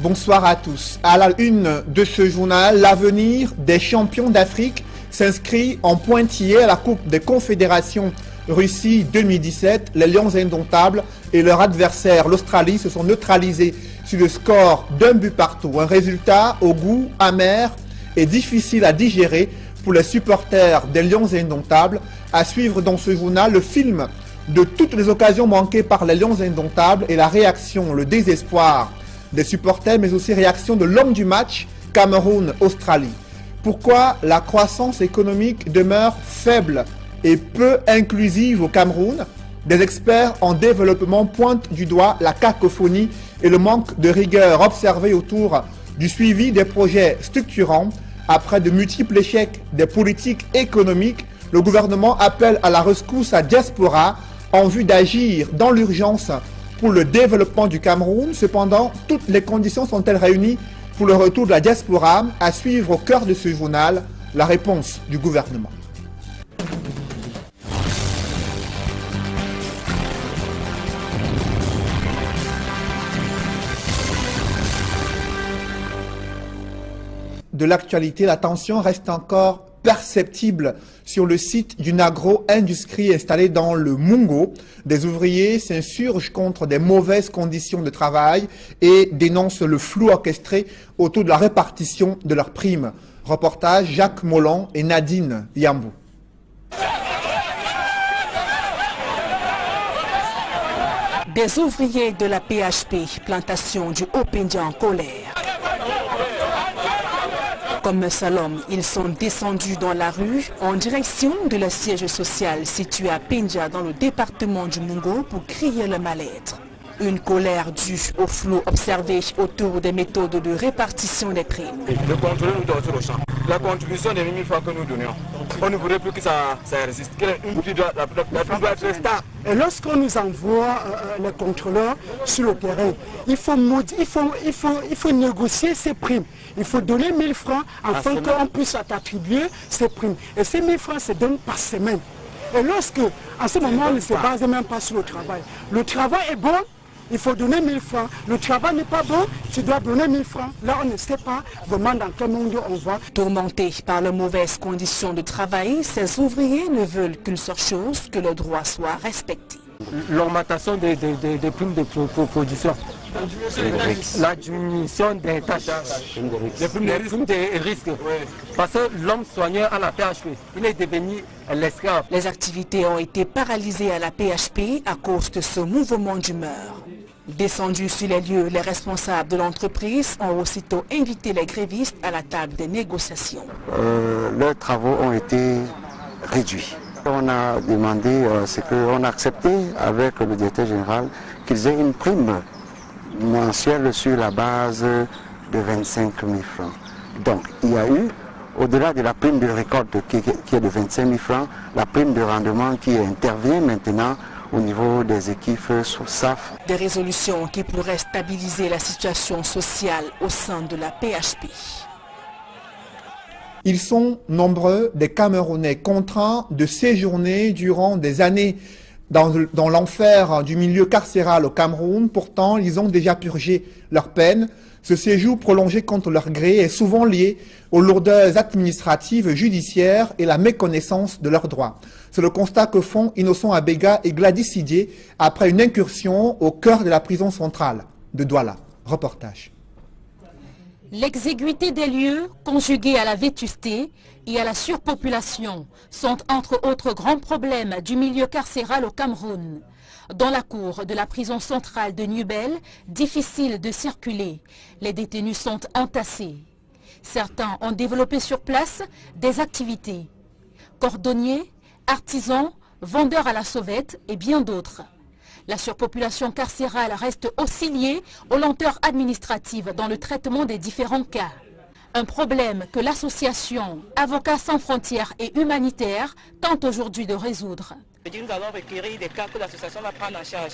Bonsoir à tous. À la une de ce journal, l'avenir des champions d'Afrique s'inscrit en pointillé à la Coupe des Confédérations Russie 2017. Les Lions indomptables et leur adversaire, l'Australie, se sont neutralisés sur le score d'un but partout. Un résultat au goût amer et difficile à digérer pour les supporters des Lions indomptables. À suivre dans ce journal le film de toutes les occasions manquées par les Lions indomptables et la réaction, le désespoir des supporters, mais aussi réaction de l'homme du match, Cameroun-Australie. Pourquoi la croissance économique demeure faible et peu inclusive au Cameroun? Des experts en développement pointent du doigt la cacophonie et le manque de rigueur observé autour du suivi des projets structurants. Après de multiples échecs des politiques économiques, le gouvernement appelle à la rescousse à diaspora en vue d'agir dans l'urgence pour le développement du Cameroun. Cependant, toutes les conditions sont-elles réunies pour le retour de la diaspora? À suivre au cœur de ce journal, la réponse du gouvernement. De l'actualité, la tension reste encore perceptible sur le site d'une agro-industrie installée dans le Mungo. Des ouvriers s'insurgent contre des mauvaises conditions de travail et dénoncent le flou orchestré autour de la répartition de leurs primes. Reportage Jacques Molon et Nadine Yambou. Des ouvriers de la PHP, plantation du Haut-Pendia en colère. Comme un seul homme, ils sont descendus dans la rue en direction de leur siège social situé à Pendia dans le département du Mungo pour crier le mal-être. Une colère due au flou observé autour des méthodes de répartition des primes. Le contrôle nous doit être au champ. La contribution des 1000 francs que nous donnions, on ne voudrait plus que ça résiste. La prime doit être stable. Et lorsqu'on nous envoie les contrôleurs sur le terrain, il faut négocier ces primes. Il faut donner 1000 francs afin qu'on puisse attribuer ces primes. Et ces 1000 francs se donnent par semaine. Et lorsque, en ce moment, on ne se base même pas sur le travail. Le travail est bon, il faut donner 1000 francs. Le travail n'est pas bon, tu dois donner 1000 francs. Là, on ne sait pas vraiment dans quel monde on va. Tourmentés par les mauvaises conditions de travail, ces ouvriers ne veulent qu'une seule chose, que leurs droits soient respectés. L'augmentation des primes de production, la diminution des tâches, les primes de risque. Parce que l'homme soigneur à la PHP, il est devenu l'esclave. Les activités ont été paralysées à la PHP à cause de ce mouvement d'humeur. Descendus sur les lieux, les responsables de l'entreprise ont aussitôt invité les grévistes à la table des négociations. Leurs travaux ont été réduits. On a demandé, on a accepté avec le directeur général qu'ils aient une prime mensuelle sur la base de 25 000 francs. Donc il y a eu, au-delà de la prime de récolte qui est de 25 000 francs, la prime de rendement qui intervient maintenant au niveau des équipes sous SAF. Des résolutions qui pourraient stabiliser la situation sociale au sein de la PHP. Ils sont nombreux des Camerounais contraints de séjourner durant des années dans l'enfer du milieu carcéral au Cameroun. Pourtant, ils ont déjà purgé leur peine. Ce séjour prolongé contre leur gré est souvent lié aux lourdeurs administratives, judiciaires et la méconnaissance de leurs droits. C'est le constat que font Innocent Abega et Gladys Sidier après une incursion au cœur de la prison centrale de Douala. Reportage. L'exiguïté des lieux, conjuguée à la vétusté et à la surpopulation, sont entre autres grands problèmes du milieu carcéral au Cameroun. Dans la cour de la prison centrale de Nubel, difficile de circuler, les détenus sont entassés. Certains ont développé sur place des activités. Cordonniers, artisans, vendeurs à la sauvette et bien d'autres. La surpopulation carcérale reste aussi liée aux lenteurs administratives dans le traitement des différents cas. Un problème que l'association Avocats sans frontières et humanitaires tente aujourd'hui de résoudre. Nous allons requérir des cas que l'association va prendre en charge.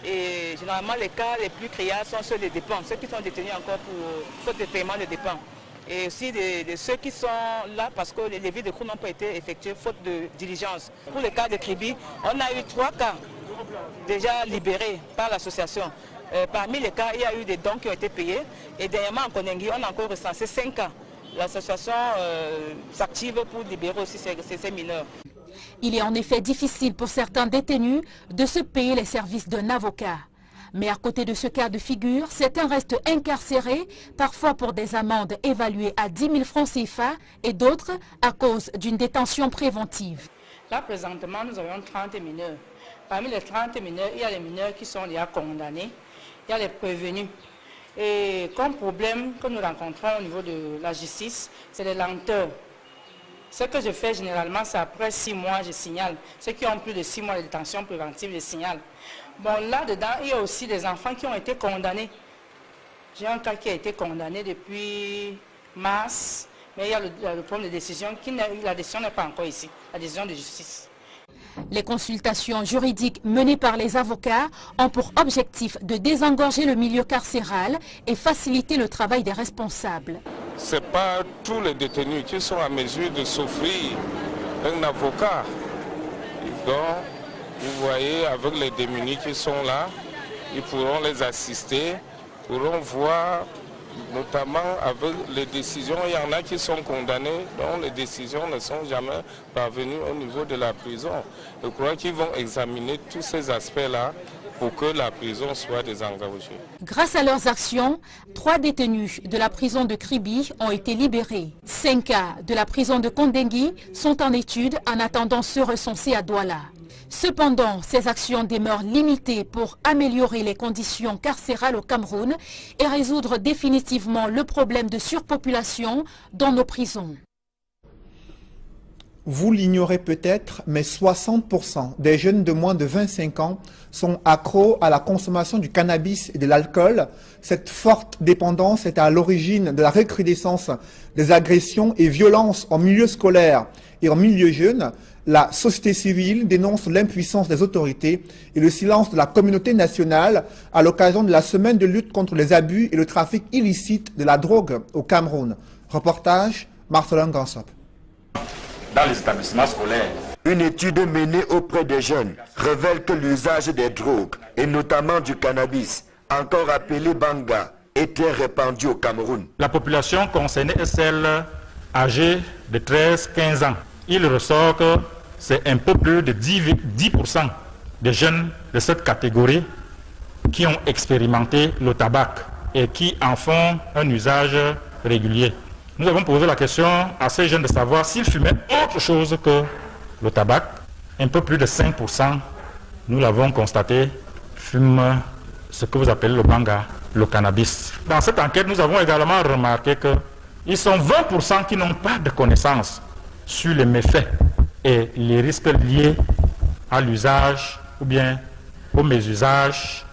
Et généralement, les cas les plus criards sont ceux des dépenses, ceux qui sont détenus encore pour faute de paiement de dépenses. Et aussi de ceux qui sont là parce que les leviers de cours n'ont pas été effectués faute de diligence. Pour le cas de Kribi, on a eu 3 cas déjà libérés par l'association. Parmi les cas, il y a eu des dons qui ont été payés. Et dernièrement, en Kondengi, on a encore recensé 5 cas. L'association s'active pour libérer aussi ces mineurs. Il est en effet difficile pour certains détenus de se payer les services d'un avocat. Mais à côté de ce cas de figure, certains restent incarcérés, parfois pour des amendes évaluées à 10 000 francs CFA et d'autres à cause d'une détention préventive. Là, présentement, nous avons 30 mineurs. Parmi les 30 mineurs, il y a les mineurs qui sont déjà condamnés, il y a les prévenus. Et comme problème que nous rencontrons au niveau de la justice, c'est les lenteurs. Ce que je fais généralement, c'est après 6 mois, je signale. Ceux qui ont plus de 6 mois de détention préventive, je signale. Bon, là-dedans, il y a aussi des enfants qui ont été condamnés. J'ai un cas qui a été condamné depuis mars, mais il y a le problème de décision, la décision n'est pas encore ici, la décision de justice. Les consultations juridiques menées par les avocats ont pour objectif de désengorger le milieu carcéral et faciliter le travail des responsables. Ce n'est pas tous les détenus qui sont à mesure de s'offrir un avocat. Donc, vous voyez, avec les démunis qui sont là, ils pourront les assister, pourront voir, notamment avec les décisions. Il y en a qui sont condamnés, dont les décisions ne sont jamais parvenues au niveau de la prison. Je crois qu'ils vont examiner tous ces aspects-là pour que la prison soit désengorgée. Grâce à leurs actions, 3 détenus de la prison de Kribi ont été libérés. 5 cas de la prison de Kondengi sont en étude en attendant ceux recensés à Douala. Cependant, ces actions demeurent limitées pour améliorer les conditions carcérales au Cameroun et résoudre définitivement le problème de surpopulation dans nos prisons. Vous l'ignorez peut-être, mais 60% des jeunes de moins de 25 ans sont accros à la consommation du cannabis et de l'alcool. Cette forte dépendance est à l'origine de la recrudescence des agressions et violences en milieu scolaire et en milieu jeune. La société civile dénonce l'impuissance des autorités et le silence de la communauté nationale à l'occasion de la semaine de lutte contre les abus et le trafic illicite de la drogue au Cameroun. Reportage, Marcelin Gansop. Dans les établissements scolaires. Une étude menée auprès des jeunes révèle que l'usage des drogues, et notamment du cannabis, encore appelé banga, est très répandu au Cameroun. La population concernée est celle âgée de 13-15 ans. Il ressort que c'est un peu plus de 10% des jeunes de cette catégorie qui ont expérimenté le tabac et qui en font un usage régulier. Nous avons posé la question à ces jeunes de savoir s'ils fumaient autre chose que le tabac. Un peu plus de 5%, nous l'avons constaté, fument ce que vous appelez le banga, le cannabis. Dans cette enquête, nous avons également remarqué qu'ils sont 20% qui n'ont pas de connaissances sur les méfaits et les risques liés à l'usage ou bien au mésusage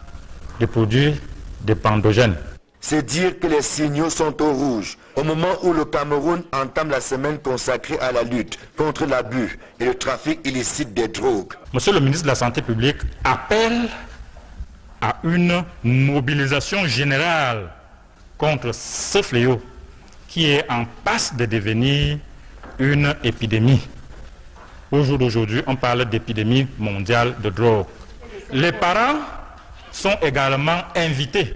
des produits dépendogènes. C'est dire que les signaux sont au rouge au moment où le Cameroun entame la semaine consacrée à la lutte contre l'abus et le trafic illicite des drogues. Monsieur le ministre de la Santé publique appelle à une mobilisation générale contre ce fléau qui est en passe de devenir une épidémie. Au jour d'aujourd'hui, on parle d'épidémie mondiale de drogue. Les parents sont également invités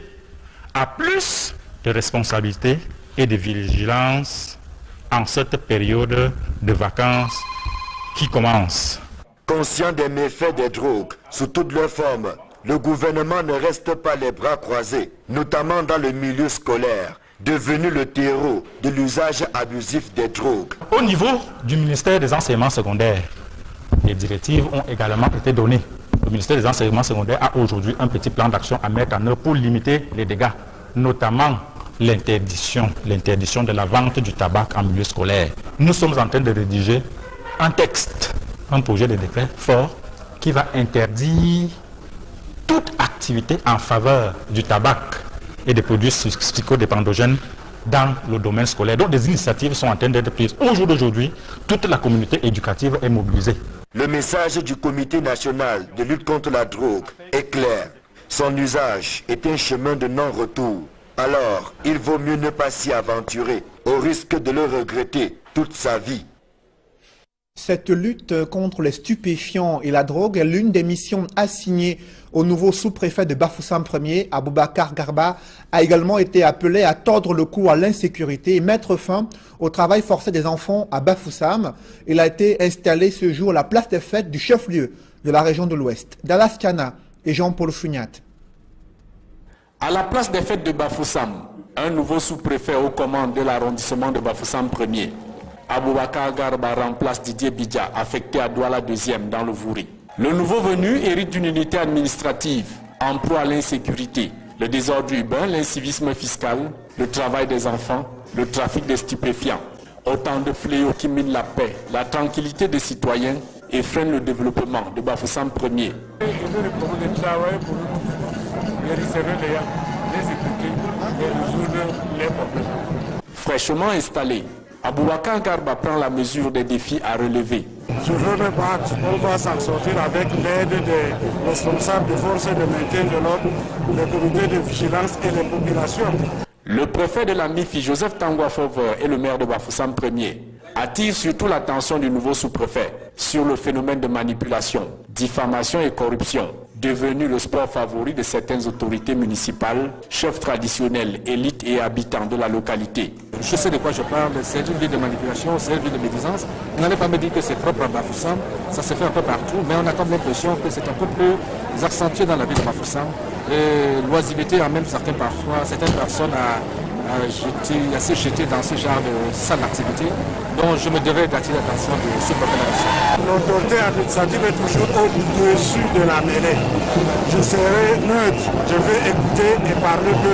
à plus de responsabilité et de vigilance en cette période de vacances qui commence. Conscient des méfaits des drogues sous toutes leurs formes, le gouvernement ne reste pas les bras croisés, notamment dans le milieu scolaire, devenu le terreau de l'usage abusif des drogues. Au niveau du ministère des enseignements secondaires, les directives ont également été données. Le ministère des enseignements secondaires a aujourd'hui un petit plan d'action à mettre en œuvre pour limiter les dégâts, notamment l'interdiction de la vente du tabac en milieu scolaire. Nous sommes en train de rédiger un texte, un projet de décret fort qui va interdire toute activité en faveur du tabac et des produits psychodépendogènes dans le domaine scolaire. Donc des initiatives sont en train d'être prises. Au jour d'aujourd'hui, toute la communauté éducative est mobilisée. Le message du Comité national de lutte contre la drogue est clair. Son usage est un chemin de non-retour. Alors, il vaut mieux ne pas s'y aventurer, au risque de le regretter toute sa vie. Cette lutte contre les stupéfiants et la drogue est l'une des missions assignées au nouveau sous-préfet de Bafoussam Ier, Aboubacar Garba, a également été appelé à tordre le cou à l'insécurité et mettre fin au travail forcé des enfants à Bafoussam. Il a été installé ce jour à la place des fêtes du chef-lieu de la région de l'Ouest. Dallas Kana et Jean-Paul Fugnat. À la place des fêtes de Bafoussam, un nouveau sous-préfet aux commandes de l'arrondissement de Bafoussam Ier, Aboubacar Garba remplace Didier Bidja, affecté à Douala 2e dans le Vouri. Le nouveau venu hérite d'une unité administrative, en proie à l'insécurité, le désordre urbain, l'incivisme fiscal, le travail des enfants, le trafic des stupéfiants. Autant de fléaux qui minent la paix, la tranquillité des citoyens et freinent le développement de Bafoussam Ier. Fraîchement installé, Aboubacar Garba prend la mesure des défis à relever. Je veux me battre, on va s'en sortir avec l'aide des responsables des forces de maintien de l'ordre, des comités de vigilance et des populations. Le préfet de la MIFI, Joseph Tangwa Fauver, et le maire de Bafoussam Ier attirent surtout l'attention du nouveau sous-préfet sur le phénomène de manipulation, diffamation et corruption, devenu le sport favori de certaines autorités municipales, chefs traditionnels, élites et habitants de la localité. Je sais de quoi je parle, c'est une vie de manipulation, c'est une vie de médisance. Vous n'allez pas me dire que c'est propre à Bafoussam, ça se fait un peu partout, mais on a comme l'impression que c'est un peu plus accentué dans la ville de Bafoussam. L'oisiveté amène certaines personnes à se jeter dans ce genre de sale activité. Donc je me devais d'attirer l'attention de ce problème. L'autorité administrative est toujours au-dessus de la mêlée. Je serai neutre, je vais écouter et parler de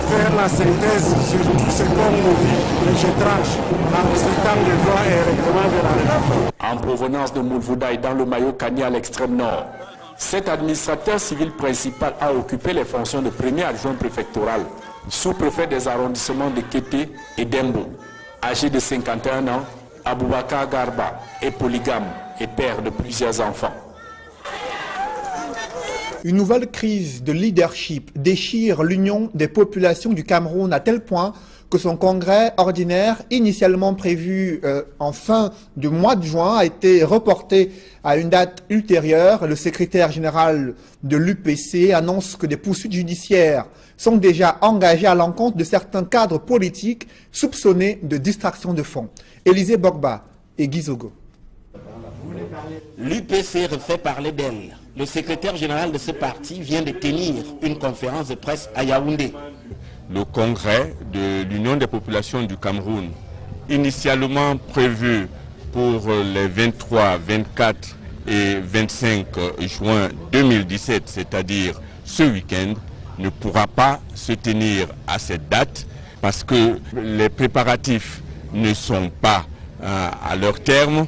faire la synthèse sur tout ce qu'on nous dit et je tranche en respectant les lois et règlements de la République. En provenance de Moulvoudaï dans le Mayo Kani à l'extrême nord, cet administrateur civil principal a occupé les fonctions de premier adjoint préfectoral, sous-préfet des arrondissements de Kété et d'Embo. Âgé de 51 ans, Aboubacar Garba est polygame et père de plusieurs enfants. Une nouvelle crise de leadership déchire l'union des populations du Cameroun à tel point que son congrès ordinaire, initialement prévu en fin du mois de juin, a été reporté à une date ultérieure. Le secrétaire général de l'UPC annonce que des poursuites judiciaires sont déjà engagées à l'encontre de certains cadres politiques soupçonnés de distraction de fonds. Élisée Bogba et Gizogo. L'UPC refait parler d'elle. Le secrétaire général de ce parti vient de tenir une conférence de presse à Yaoundé. Le congrès de l'Union des populations du Cameroun, initialement prévu pour les 23, 24 et 25 juin 2017, c'est-à-dire ce week-end, ne pourra pas se tenir à cette date parce que les préparatifs ne sont pas à leur terme,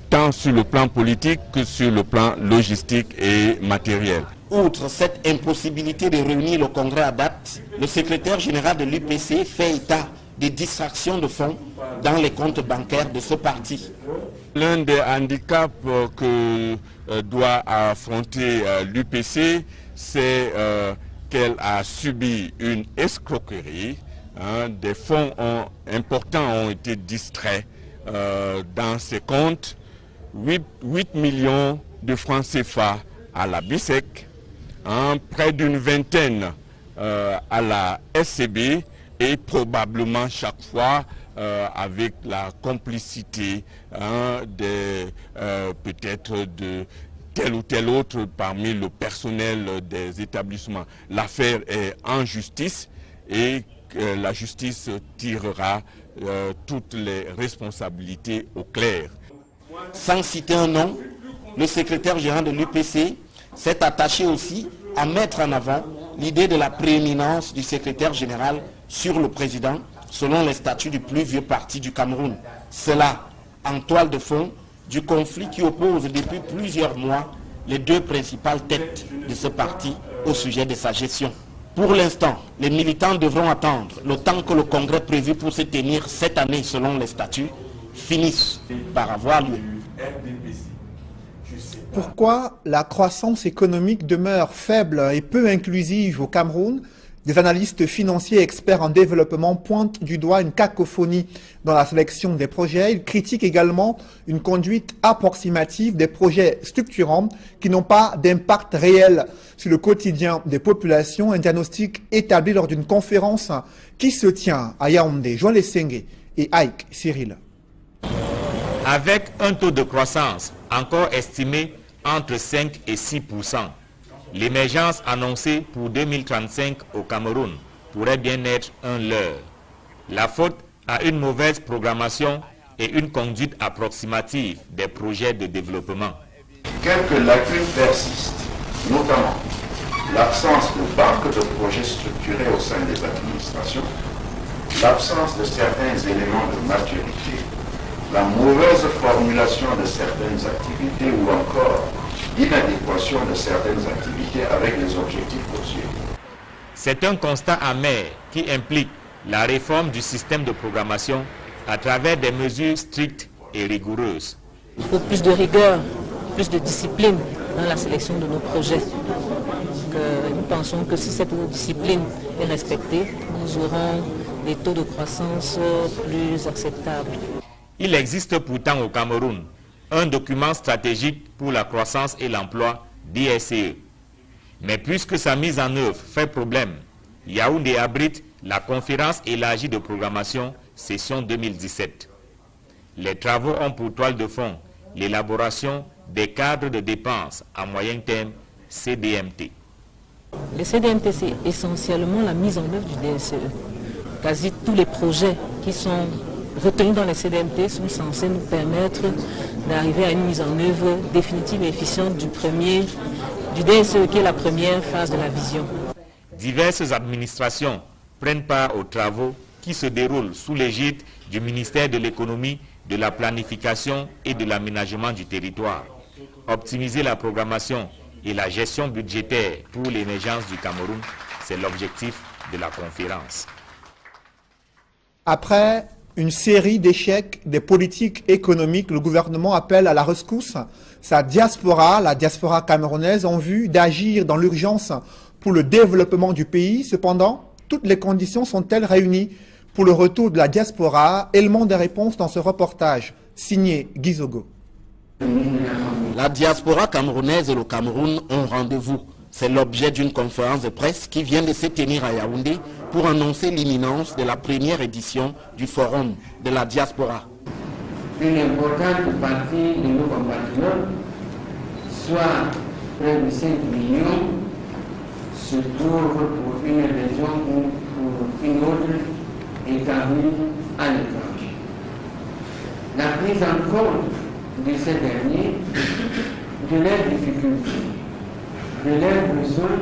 tant sur le plan politique que sur le plan logistique et matériel. Outre cette impossibilité de réunir le congrès à date, le secrétaire général de l'UPC fait état des distractions de fonds dans les comptes bancaires de ce parti. L'un des handicaps que doit affronter l'UPC, c'est qu'elle a subi une escroquerie. Des fonds importants ont été distraits dans ses comptes. 8 millions de francs CFA à la BISEC, près d'une vingtaine à la SCB et probablement chaque fois avec la complicité peut-être de tel ou tel autre parmi le personnel des établissements. L'affaire est en justice et la justice tirera toutes les responsabilités au clair. Sans citer un nom, le secrétaire général de l'UPC s'est attaché aussi à mettre en avant l'idée de la prééminence du secrétaire général sur le président, selon les statuts du plus vieux parti du Cameroun. Cela en toile de fond du conflit qui oppose depuis plusieurs mois les deux principales têtes de ce parti au sujet de sa gestion. Pour l'instant, les militants devront attendre le temps que le congrès prévu pour se tenir cette année selon les statuts finisse par avoir lieu. Pourquoi la croissance économique demeure faible et peu inclusive au Cameroun? Des analystes financiers et experts en développement pointent du doigt une cacophonie dans la sélection des projets. Ils critiquent également une conduite approximative des projets structurants qui n'ont pas d'impact réel sur le quotidien des populations. Un diagnostic établi lors d'une conférence qui se tient à Yaoundé. Joël Sengue et Ike Cyril. Avec un taux de croissance encore estimé entre 5 et 6%, l'émergence annoncée pour 2035 au Cameroun pourrait bien être un leurre. La faute à une mauvaise programmation et une conduite approximative des projets de développement. Quelques lacunes persistent, notamment l'absence de banque de projets structurés au sein des administrations, l'absence de certains éléments de maturité, la mauvaise formulation de certaines activités ou encore l'inadéquation de certaines activités avec les objectifs poursuivis. C'est un constat amer qui implique la réforme du système de programmation à travers des mesures strictes et rigoureuses. Il faut plus de rigueur, plus de discipline dans la sélection de nos projets. Nous pensons que si cette discipline est respectée, nous aurons des taux de croissance plus acceptables. Il existe pourtant au Cameroun un document stratégique pour la croissance et l'emploi, DSCE. Mais puisque sa mise en œuvre fait problème, Yaoundé abrite la conférence élargie de programmation session 2017. Les travaux ont pour toile de fond l'élaboration des cadres de dépenses à moyen terme, CDMT. Les CDMT, c'est essentiellement la mise en œuvre du DSCE. Quasi tous les projets qui sont retenus dans les CDMT sont censés nous permettre d'arriver à une mise en œuvre définitive et efficiente du DSCE, qui est la première phase de la vision. Diverses administrations prennent part aux travaux qui se déroulent sous l'égide du ministère de l'économie, de la planification et de l'aménagement du territoire. Optimiser la programmation et la gestion budgétaire pour l'émergence du Cameroun, c'est l'objectif de la conférence. Après une série d'échecs des politiques économiques, le gouvernement appelle à la rescousse sa diaspora, la diaspora camerounaise, en vue d'agir dans l'urgence pour le développement du pays. Cependant, toutes les conditions sont-elles réunies pour le retour de la diaspora? Élément des réponses dans ce reportage, signé Gizogo. La diaspora camerounaise et le Cameroun ont rendez-vous. C'est l'objet d'une conférence de presse qui vient de se tenir à Yaoundé pour annoncer l'imminence de la première édition du Forum de la diaspora. Une importante partie de nos compatriotes, soit près de 5 millions, se trouvent pour une raison ou pour une autre établis à l'étranger. La prise en compte de ces derniers, de leurs difficultés, de leurs besoins,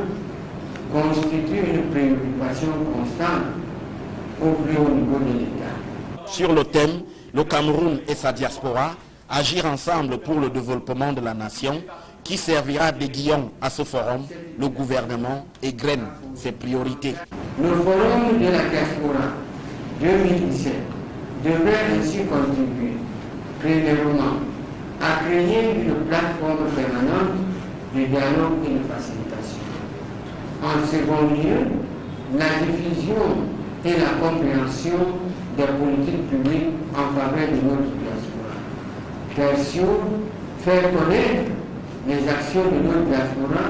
constitue une préoccupation constante au plus haut niveau de l'État. Sur le thème, le Cameroun et sa diaspora, agir ensemble pour le développement de la nation, qui servira d'aiguillon à ce forum, le gouvernement égrène ses priorités. Le forum de la diaspora 2017 devrait ainsi contribuer, premièrement, à créer une plateforme permanente de dialogue et de facilitation. En second lieu, la diffusion et la compréhension des politiques publiques en faveur de notre diaspora. Tertio, faire connaître les actions de notre diaspora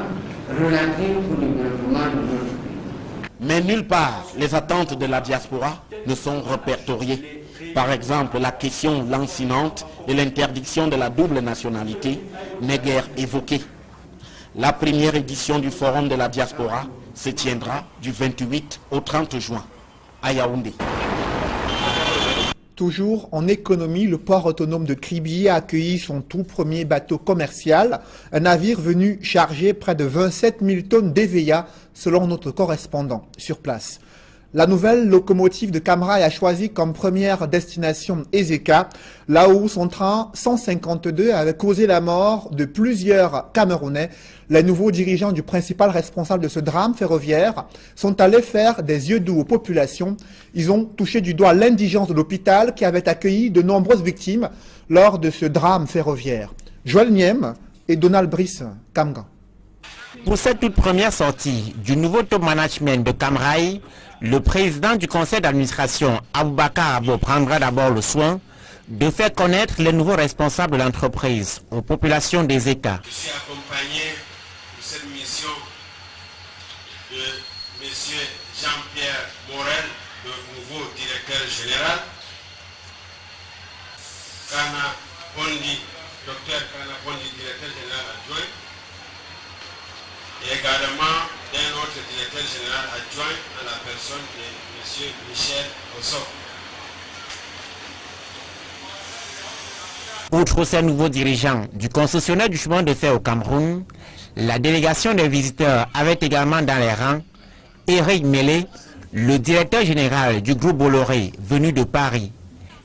relatives au développement de notre pays. Mais nulle part, les attentes de la diaspora ne sont répertoriées. Par exemple, la question lancinante de l'interdiction de la double nationalité n'est guère évoquée. La première édition du Forum de la diaspora se tiendra du 28 au 30 juin à Yaoundé. Toujours en économie, le port autonome de Kribi a accueilli son tout premier bateau commercial, un navire venu charger près de 27 000 tonnes d'EVA, selon notre correspondant sur place. La nouvelle locomotive de Camrail a choisi comme première destination Ezeka, là où son train 152 avait causé la mort de plusieurs Camerounais. Les nouveaux dirigeants du principal responsable de ce drame ferroviaire sont allés faire des yeux doux aux populations. Ils ont touché du doigt l'indigence de l'hôpital qui avait accueilli de nombreuses victimes lors de ce drame ferroviaire. Joël Niem et Donald Brice Kamgan. Pour cette toute première sortie du nouveau top management de Camrail, le président du conseil d'administration, Aboubakar Abo, prendra d'abord le soin de faire connaître les nouveaux responsables de l'entreprise aux populations des ECA. Je suis accompagné pour cette mission de M. Jean-Pierre Morel, le nouveau directeur général, Kana Bondi, Dr Kana Bondi, directeur général adjoint, et également d'un autre directeur général adjoint à la personne de M. Michel Osso. Outre ces nouveaux dirigeants du concessionnaire du chemin de fer au Cameroun, la délégation des visiteurs avait également dans les rangs Eric Mélé, le directeur général du groupe Bolloré venu de Paris.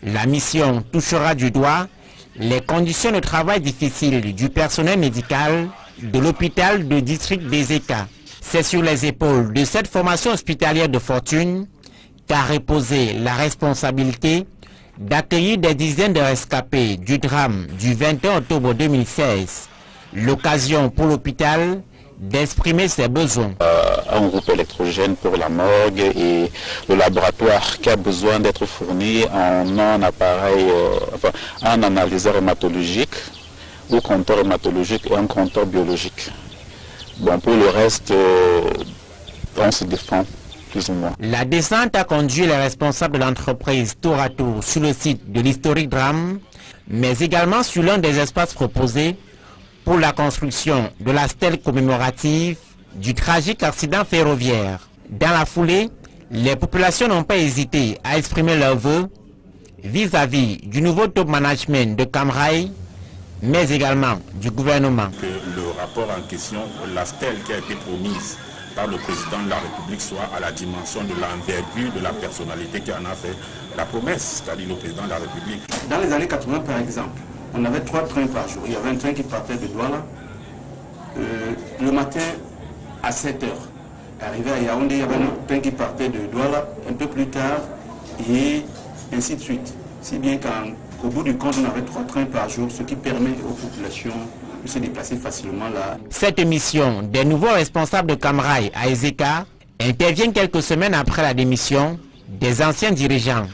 La mission touchera du doigt les conditions de travail difficiles du personnel médical de l'hôpital de district des ECA. C'est sur les épaules de cette formation hospitalière de fortune qu'a reposé la responsabilité d'accueillir des dizaines de rescapés du drame du 21 octobre 2016. L'occasion pour l'hôpital d'exprimer ses besoins. Un groupe électrogène pour la morgue et le laboratoire qui a besoin d'être fourni en un appareil, un analyseur hématologique ou compteur hématologique et un compteur biologique. Bon, pour le reste, on se défend. La descente a conduit les responsables de l'entreprise tour à tour sur le site de l'historique drame, mais également sur l'un des espaces proposés pour la construction de la stèle commémorative du tragique accident ferroviaire. Dans la foulée, les populations n'ont pas hésité à exprimer leurs vœux vis-à-vis du nouveau top management de Camrail, mais également du gouvernement. Que le rapport en question, la stèle qui a été promise par le président de la République soit à la dimension de l'envergure de la personnalité qui en a fait la promesse, c'est-à-dire le président de la République. Dans les années 80 par exemple, on avait 3 trains par jour. Il y avait un train qui partait de Douala le matin à 7 h. Arrivé à Yaoundé, il y avait un autre train qui partait de Douala un peu plus tard et ainsi de suite. Si bien qu'au bout du compte, on avait 3 trains par jour, ce qui permet aux populations de se déplacer facilement là. Cette émission des nouveaux responsables de Camrail à Ezeka intervient quelques semaines après la démission des anciens dirigeants.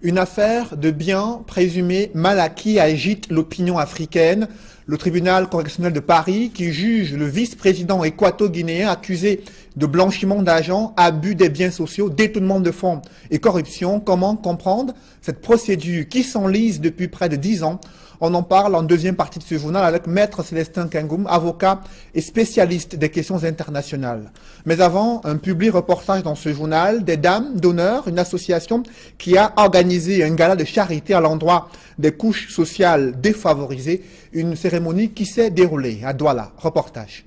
Une affaire de biens présumés mal acquis agite l'opinion africaine. Le tribunal correctionnel de Paris, qui juge le vice-président équato-guinéen accusé de blanchiment d'argent, abus des biens sociaux, détournement de fonds et corruption. Comment comprendre cette procédure qui s'enlise depuis près de 10 ans? On en parle en deuxième partie de ce journal avec Maître Célestin Kengoum, avocat et spécialiste des questions internationales. Mais avant, un public reportage dans ce journal des Dames d'honneur, une association qui a organisé un gala de charité à l'endroit des couches sociales défavorisées, une cérémonie qui s'est déroulée à Douala. Reportage.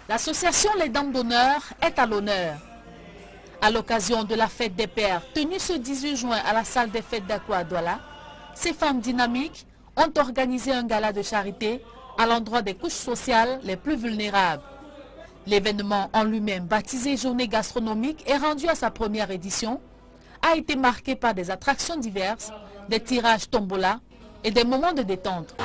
L'association Les Dames d'honneur est à l'honneur. À l'occasion de la fête des pères tenue ce 18 juin à la salle des fêtes d'Akwa à Douala, ces femmes dynamiques ont organisé un gala de charité à l'endroit des couches sociales les plus vulnérables. L'événement en lui-même, baptisé Journée gastronomique et rendu à sa première édition, a été marqué par des attractions diverses, des tirages tombola et des moments de détente.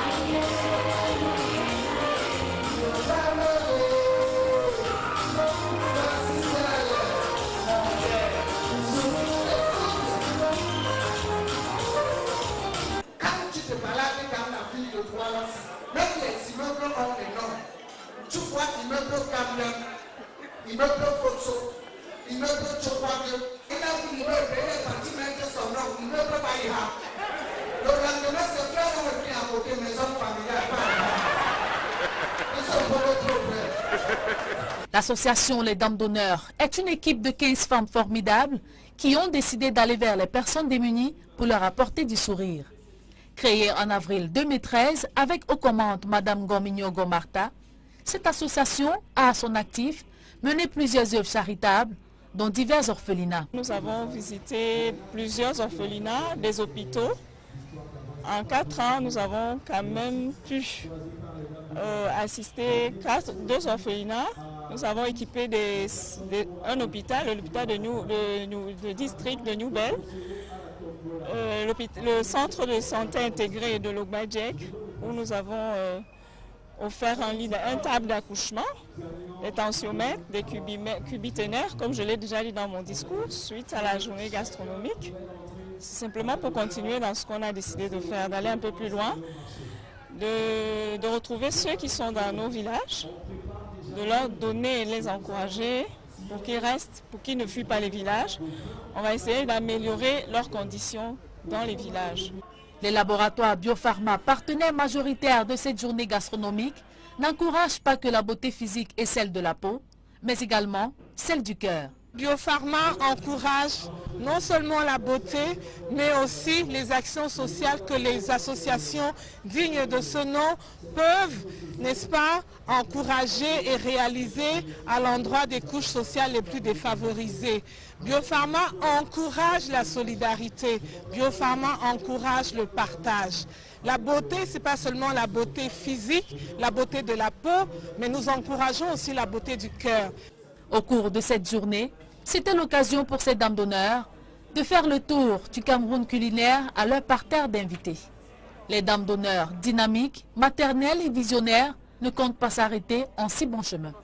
Tu vois immeuble Camion, immeuble Fosso, immeuble Chopagio, il a voulu le bâtiment son nom, immeuble Baïha. Le lendemain, c'est frère on est à côté maison familiale. Ils sont pour le problème. L'association Les Dames d'honneur est une équipe de 15 femmes formidables qui ont décidé d'aller vers les personnes démunies pour leur apporter du sourire. Créée en avril 2013 avec aux commandes Madame Gomigno Gomarta, cette association a à son actif mené plusieurs œuvres charitables, dont divers orphelinats. Nous avons visité plusieurs orphelinats, des hôpitaux, en 4 ans, nous avons quand même pu assister 2 orphelinats. Nous avons équipé un hôpital, l'hôpital de district de New Bell, le centre de santé intégré de Logbadjek, où nous avons offert un table d'accouchement, des tensiomètres, des cubiténaires, comme je l'ai déjà dit dans mon discours, suite à la journée gastronomique. C'est simplement pour continuer dans ce qu'on a décidé de faire, d'aller un peu plus loin, de retrouver ceux qui sont dans nos villages, de leur donner et les encourager pour qu'ils restent, pour qu'ils ne fuient pas les villages. On va essayer d'améliorer leurs conditions dans les villages. Les laboratoires Biopharma, partenaires majoritaires de cette journée gastronomique, n'encouragent pas que la beauté physique et celle de la peau, mais également celle du cœur. Biopharma encourage non seulement la beauté, mais aussi les actions sociales que les associations dignes de ce nom peuvent, n'est-ce pas, encourager et réaliser à l'endroit des couches sociales les plus défavorisées. Biopharma encourage la solidarité, Biopharma encourage le partage. La beauté, ce n'est pas seulement la beauté physique, la beauté de la peau, mais nous encourageons aussi la beauté du cœur. Au cours de cette journée, c'était l'occasion pour ces dames d'honneur de faire le tour du Cameroun culinaire à leur parterre d'invités. Les dames d'honneur dynamiques, maternelles et visionnaires ne comptent pas s'arrêter en si bon chemin.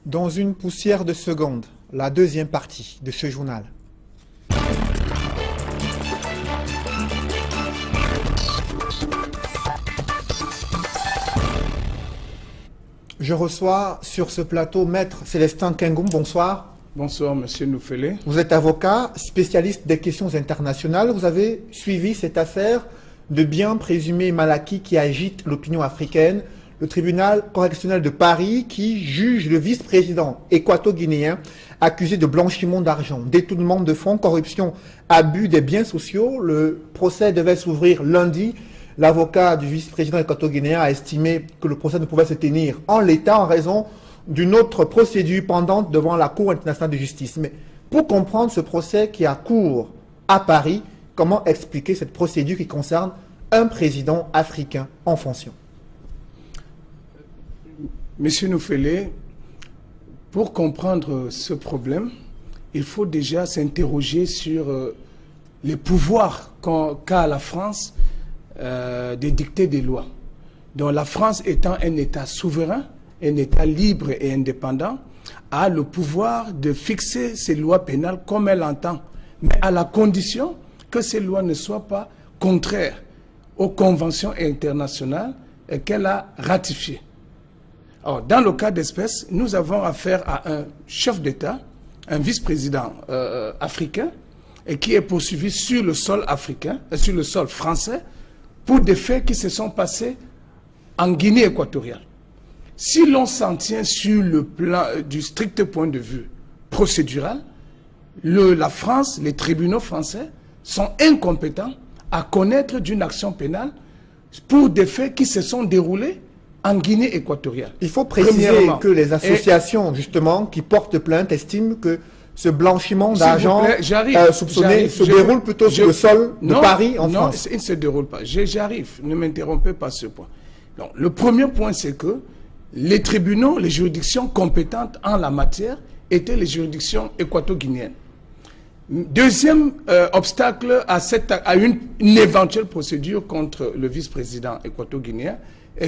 Dans une poussière de seconde, la deuxième partie de ce journal. Je reçois sur ce plateau Maître Célestin Kengoum. Bonsoir. Bonsoir, Monsieur Noufélé. Vous êtes avocat, spécialiste des questions internationales. Vous avez suivi cette affaire de biens présumés mal acquis qui agite l'opinion africaine. Le tribunal correctionnel de Paris qui juge le vice-président équato-guinéen accusé de blanchiment d'argent, détournement de fonds, corruption, abus des biens sociaux. Le procès devait s'ouvrir lundi. L'avocat du vice-président équato-guinéen a estimé que le procès ne pouvait se tenir en l'état en raison d'une autre procédure pendante devant la Cour internationale de justice. Mais pour comprendre ce procès qui a cours à Paris, comment expliquer cette procédure qui concerne un président africain en fonction? Monsieur Noufélé, pour comprendre ce problème, il faut déjà s'interroger sur les pouvoirs qu'a la France d'édicter des lois. Donc la France étant un État souverain, un État libre et indépendant, a le pouvoir de fixer ses lois pénales comme elle entend, mais à la condition que ces lois ne soient pas contraires aux conventions internationales qu'elle a ratifiées. Alors, dans le cas d'espèce, nous avons affaire à un chef d'État, un vice-président africain, et qui est poursuivi sur le sol africain, sur le sol français, pour des faits qui se sont passés en Guinée équatoriale. Si l'on s'en tient sur le plan du strict point de vue procédural, la France, les tribunaux français sont incompétents à connaître d'une action pénale pour des faits qui se sont déroulés en Guinée équatoriale. Il faut préciser que les associations, justement, qui portent plainte estiment que ce blanchiment d'argent soupçonné se déroule plutôt sur le sol de Paris, en France. Non, il ne se déroule pas. J'arrive, ne m'interrompez pas ce point. Donc, le premier point, c'est que les tribunaux, les juridictions compétentes en la matière étaient les juridictions équato-guinéennes. Deuxième obstacle à une éventuelle procédure contre le vice-président équato-guinéen,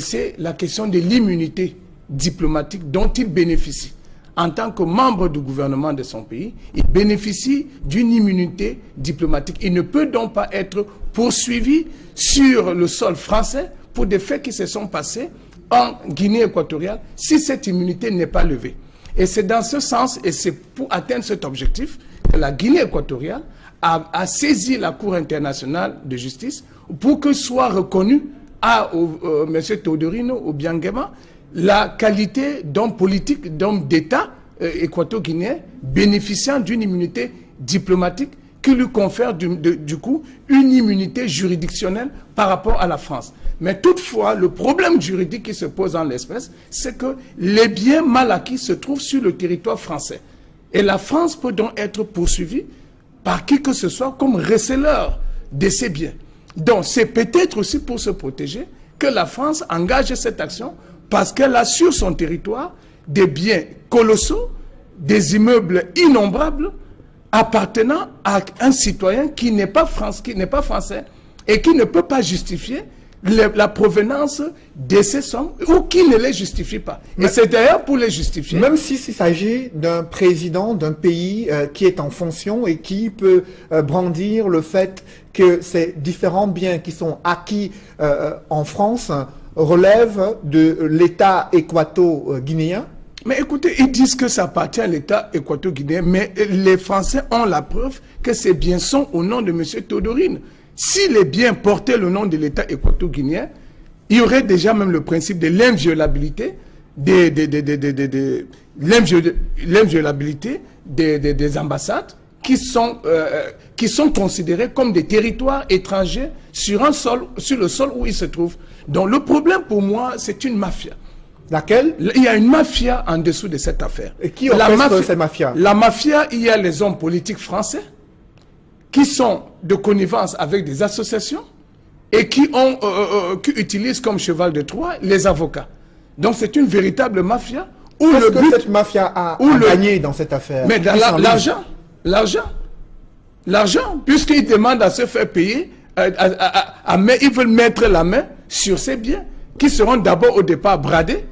c'est la question de l'immunité diplomatique dont il bénéficie. En tant que membre du gouvernement de son pays, il bénéficie d'une immunité diplomatique. Il ne peut donc pas être poursuivi sur le sol français pour des faits qui se sont passés en Guinée équatoriale si cette immunité n'est pas levée. Et c'est dans ce sens, et c'est pour atteindre cet objectif, que la Guinée équatoriale a saisi la Cour internationale de justice pour que soit reconnue à M. Teodorino Obiangema la qualité d'homme politique, d'homme d'État équato-guinéen bénéficiant d'une immunité diplomatique qui lui confère du coup une immunité juridictionnelle par rapport à la France. Mais toutefois, le problème juridique qui se pose en l'espèce, c'est que les biens mal acquis se trouvent sur le territoire français. Et la France peut donc être poursuivie par qui que ce soit comme receleur de ces biens. Donc c'est peut-être aussi pour se protéger que la France engage cette action parce qu'elle a sur son territoire des biens colossaux, des immeubles innombrables appartenant à un citoyen qui n'est pas français et qui ne peut pas justifier la provenance de ces sommes ou qui ne les justifie pas. Et c'est d'ailleurs pour les justifier. Même s'il s'agit d'un président d'un pays qui est en fonction et qui peut brandir le fait que ces différents biens qui sont acquis en France relèvent de l'État équato-guinéen. Mais écoutez, ils disent que ça appartient à l'État équato-guinéen, mais les Français ont la preuve que ces biens sont au nom de M. Théodorine. Si les biens portaient le nom de l'État équato-guinéen, il y aurait déjà même le principe de l'inviolabilité des ambassades qui sont considérées comme des territoires étrangers sur le sol où ils se trouvent. Donc le problème pour moi, c'est une mafia. Laquelle? Il y a une mafia en dessous de cette affaire. Et qui orchestre cette mafia? La mafia, il y a les hommes politiques français qui sont de connivence avec des associations et qui utilisent comme cheval de Troie les avocats. Donc c'est une véritable mafia. Qu'est-ce que cette mafia a gagné dans cette affaire? Mais l'argent, puisqu'ils demandent à se faire payer, ils veulent mettre la main sur ces biens qui seront d'abord au départ bradés,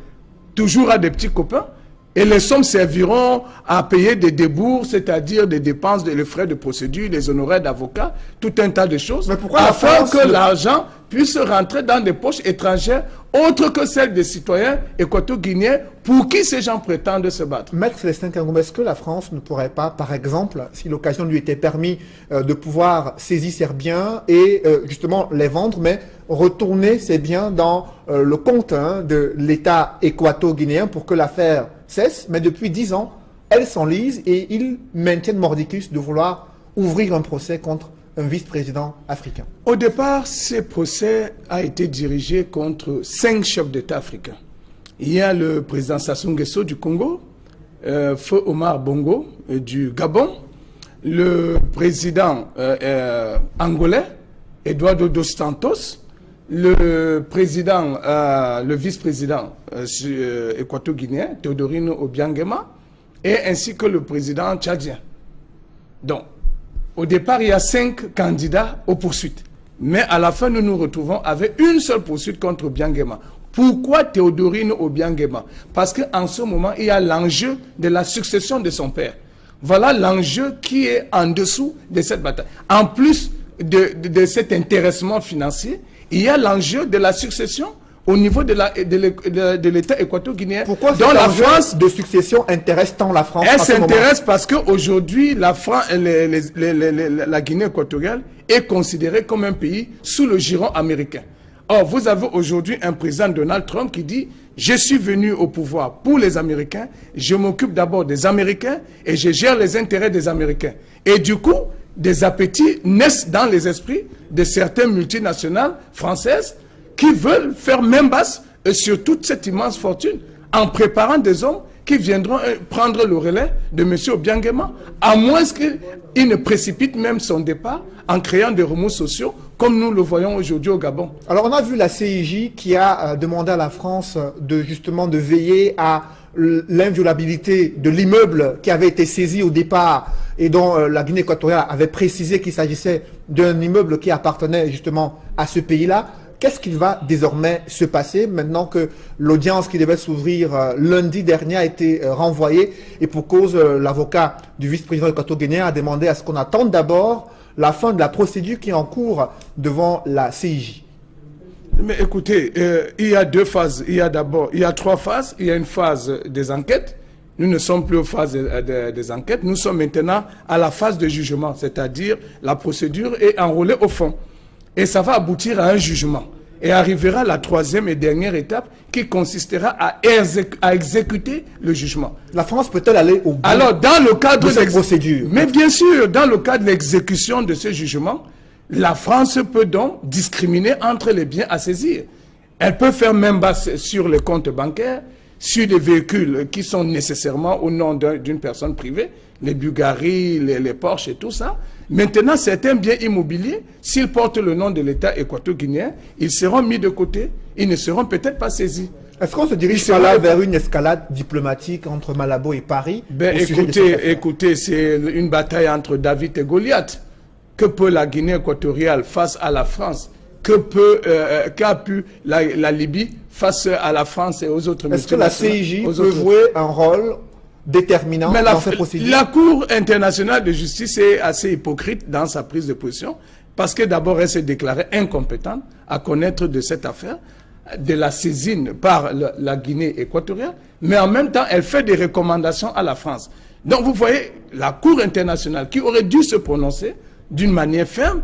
toujours à des petits copains, et les sommes serviront à payer des débours, c'est-à-dire des dépenses, les frais de procédure, les honoraires d'avocats, tout un tas de choses, afin que l'argent puisse rentrer dans des poches étrangères autres que celles des citoyens équato-guinéens pour qui ces gens prétendent se battre. Maître Célestin Kangoumé, est-ce que la France ne pourrait pas, par exemple, si l'occasion lui était permis, de pouvoir saisir ces biens et justement les vendre, mais retourner ces biens dans le compte de l'État équato-guinéen pour que l'affaire cesse? Mais depuis 10 ans, elle s'enlise et ils maintiennent mordicus de vouloir ouvrir un procès contre un vice-président africain. Au départ, ce procès a été dirigé contre 5 chefs d'État africains. Il y a le président Sassou Nguesso du Congo, Feu Omar Bongo du Gabon, le président angolais, Eduardo dos Santos, le vice-président équato-guinéen, Théodorine Obiangema, et ainsi que le président tchadien. Donc, au départ, il y a 5 candidats aux poursuites. Mais à la fin, nous nous retrouvons avec une seule poursuite contre Obiangema. Pourquoi Théodorine Obiangema? Parce qu'en ce moment, il y a l'enjeu de la succession de son père. Voilà l'enjeu qui est en dessous de cette bataille. En plus de cet intéressement financier, il y a l'enjeu de la succession au niveau de l'État équato-guinéen. Pourquoi cette enjeu de succession intéresse tant la France? Elle s'intéresse parce qu'aujourd'hui, la Guinée équatoriale est considérée comme un pays sous le giron américain. Or, vous avez aujourd'hui un président Donald Trump qui dit « Je suis venu au pouvoir pour les Américains, je m'occupe d'abord des Américains et je gère les intérêts des Américains. » Et du coup, des appétits naissent dans les esprits de certaines multinationales françaises qui veulent faire main basse sur toute cette immense fortune en préparant des hommes qui viendront prendre le relais de M. Obiangema, à moins qu'il ne précipite même son départ en créant des remous sociaux, comme nous le voyons aujourd'hui au Gabon. Alors on a vu la CIJ qui a demandé à la France de veiller à l'inviolabilité de l'immeuble qui avait été saisi au départ et dont la Guinée équatoriale avait précisé qu'il s'agissait d'un immeuble qui appartenait justement à ce pays-là. Qu'est-ce qu'il va désormais se passer maintenant que l'audience qui devait s'ouvrir lundi dernier a été renvoyée et pour cause l'avocat du vice-président équato-guinéen a demandé à ce qu'on attende d'abord la fin de la procédure qui est en cours devant la CIJ? Mais écoutez, il y a 2 phases. Il y a 3 phases. Il y a une phase des enquêtes. Nous ne sommes plus aux phases des enquêtes. Nous sommes maintenant à la phase de jugement, c'est-à-dire la procédure est enrôlée au fond. Et ça va aboutir à un jugement. Et arrivera la troisième et dernière étape qui consistera à exécuter le jugement. La France peut-elle aller au bout dans le cadre de cette procédure? Mais bien sûr, dans le cadre de l'exécution de ce jugement, la France peut donc discriminer entre les biens à saisir. Elle peut faire même base sur les comptes bancaires, sur des véhicules qui sont nécessairement au nom d'une personne privée, les Bulgaries, les Porsche et tout ça. Maintenant, certains biens immobiliers, s'ils portent le nom de l'État équato-guinéen, ils seront mis de côté, ils ne seront peut-être pas saisis. Est-ce qu'on se dirige par là vers une escalade diplomatique entre Malabo et Paris? Écoutez, c'est une bataille entre David et Goliath. Que peut la Guinée équatoriale face à la France? Qu'a pu la Libye face à la France et aux autres? Est-ce que la CIJ peut jouer un rôle déterminant dans cette procédure? La Cour internationale de justice est assez hypocrite dans sa prise de position parce que d'abord elle s'est déclarée incompétente à connaître de cette affaire, de la saisine par la Guinée équatoriale, mais en même temps elle fait des recommandations à la France. Donc vous voyez, la Cour internationale qui aurait dû se prononcer d'une manière ferme,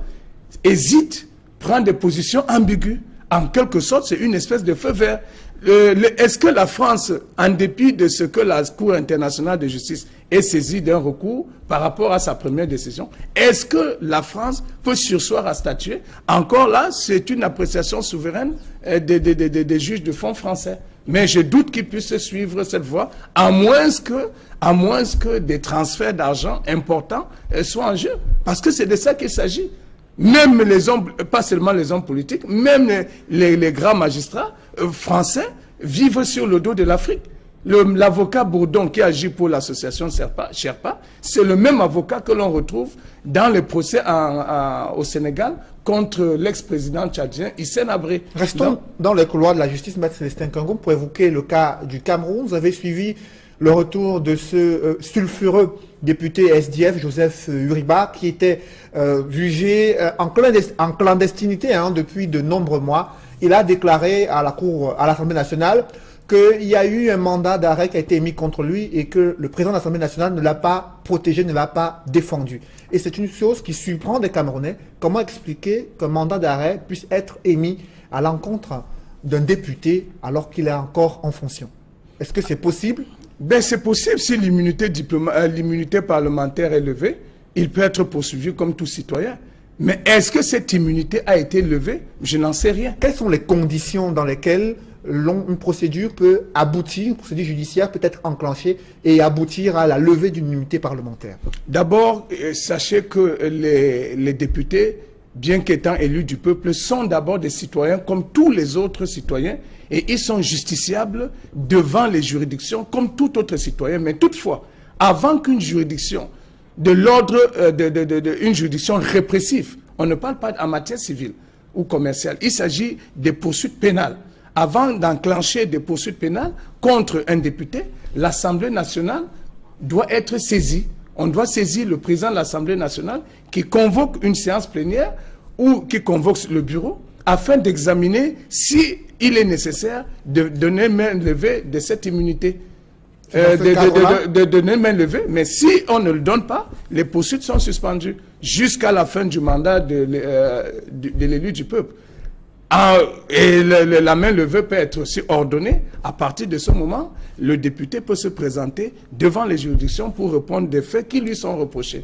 hésite, prend des positions ambiguës. En quelque sorte, c'est une espèce de feu vert. Est-ce que la France, en dépit de ce que la Cour internationale de justice est saisie d'un recours par rapport à sa première décision, est-ce que la France peut surseoir à statuer? Encore là, c'est une appréciation souveraine des juges de fond français. Mais je doute qu'ils puissent suivre cette voie, à moins que des transferts d'argent importants soient en jeu. Parce que c'est de ça qu'il s'agit. Même les hommes, pas seulement les hommes politiques, même les grands magistrats français vivent sur le dos de l'Afrique. L'avocat Bourdon qui agit pour l'association Sherpa, c'est le même avocat que l'on retrouve dans les procès au Sénégal contre l'ex-président tchadien Hissène Habré. Restons dans les couloirs de la justice, Maître Célestin Kangoum, pour évoquer le cas du Cameroun. Vous avez suivi le retour de ce sulfureux député SDF, Joseph Uriba, qui était jugé en clandestinité depuis de nombreux mois. Il a déclaré à l'Assemblée nationale qu'il y a eu un mandat d'arrêt qui a été émis contre lui et que le président de l'Assemblée nationale ne l'a pas protégé, ne l'a pas défendu. Et c'est une chose qui surprend des Camerounais. Comment expliquer qu'un mandat d'arrêt puisse être émis à l'encontre d'un député alors qu'il est encore en fonction? Est-ce que c'est possible? C'est possible si l'immunité parlementaire est levée. Il peut être poursuivi comme tout citoyen. Mais est-ce que cette immunité a été levée? Je n'en sais rien. Quelles sont les conditions dans lesquelles une procédure peut aboutir, une procédure judiciaire peut être enclenchée et aboutir à la levée d'une immunité parlementaire? D'abord, sachez que les députés, bien qu'étant élus du peuple, sont d'abord des citoyens comme tous les autres citoyens et ils sont justiciables devant les juridictions comme tout autre citoyen. Mais toutefois, avant qu'une juridiction de l'ordre une juridiction répressive, on ne parle pas en matière civile ou commerciale, il s'agit des poursuites pénales. Avant d'enclencher des poursuites pénales contre un député, l'Assemblée nationale doit être saisie. On doit saisir le président de l'Assemblée nationale qui convoque une séance plénière ou qui convoque le bureau afin d'examiner si il est nécessaire de donner main levée de cette immunité. De donner main levée, mais si on ne le donne pas, les poursuites sont suspendues jusqu'à la fin du mandat de l'élu du peuple. Et la main levée peut être aussi ordonnée. À partir de ce moment, le député peut se présenter devant les juridictions pour répondre des faits qui lui sont reprochés.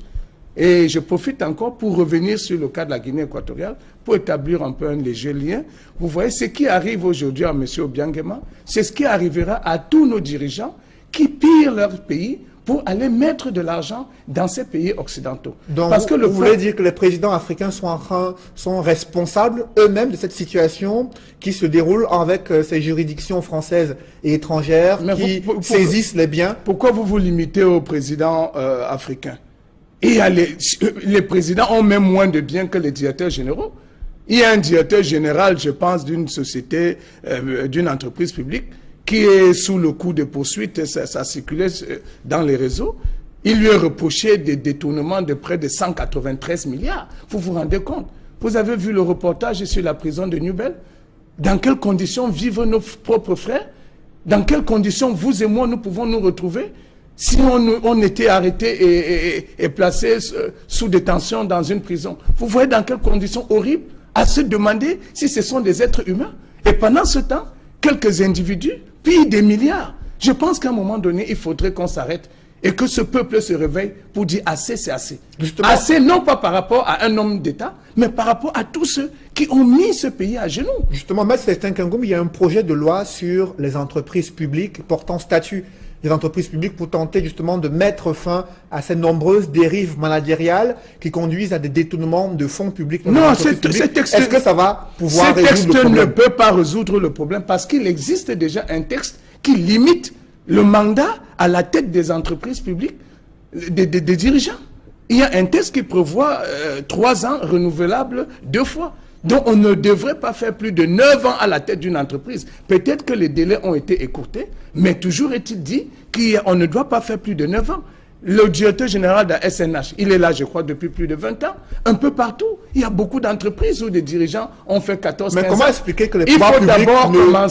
Et je profite encore pour revenir sur le cas de la Guinée équatoriale, pour établir un peu un léger lien. Vous voyez, ce qui arrive aujourd'hui à M. Obiangema, c'est ce qui arrivera à tous nos dirigeants qui pillent leur pays pour aller mettre de l'argent dans ces pays occidentaux. Donc, parce que vous voulez dire que les présidents africains sont responsables eux-mêmes de cette situation qui se déroule avec ces juridictions françaises et étrangères qui saisissent les biens? Pourquoi vous vous limitez aux présidents africains? Et les présidents ont même moins de biens que les directeurs généraux. Il y a un directeur général, je pense, d'une société, d'une entreprise publique, qui est sous le coup de poursuites, ça circulait dans les réseaux. Il lui est reproché des détournements de près de 193 milliards. Vous vous rendez compte? Vous avez vu le reportage sur la prison de Newbel? Dans quelles conditions vivent nos propres frères? Dans quelles conditions vous et moi nous pouvons nous retrouver si on était arrêté et placé sous détention dans une prison? Vous voyez dans quelles conditions horribles? à se demander si ce sont des êtres humains. Et pendant ce temps, quelques individus pillent des milliards. Je pense qu'à un moment donné, il faudrait qu'on s'arrête et que ce peuple se réveille pour dire assez, c'est assez. Justement, assez, non pas par rapport à un homme d'État, mais par rapport à tous ceux qui ont mis ce pays à genoux. Justement, M. Célestin Kengoum, il y a un projet de loi sur les entreprises publiques portant statut des entreprises publiques pour tenter justement de mettre fin à ces nombreuses dérives managériales qui conduisent à des détournements de fonds publics. Non, est-ce que ça va pouvoir résoudre le problème? Ce texte ne peut pas résoudre le problème parce qu'il existe déjà un texte qui limite le mandat à la tête des entreprises publiques, des dirigeants. Il y a un texte qui prévoit 3 ans renouvelables 2 fois. Donc on ne devrait pas faire plus de 9 ans à la tête d'une entreprise. Peut-être que les délais ont été écourtés, mais toujours est-il dit qu'on ne doit pas faire plus de 9 ans. Le directeur général de la SNH, il est là, je crois, depuis plus de 20 ans. Un peu partout, il y a beaucoup d'entreprises où des dirigeants ont fait 14-15 ans. Mais comment expliquer que les pouvoirs publics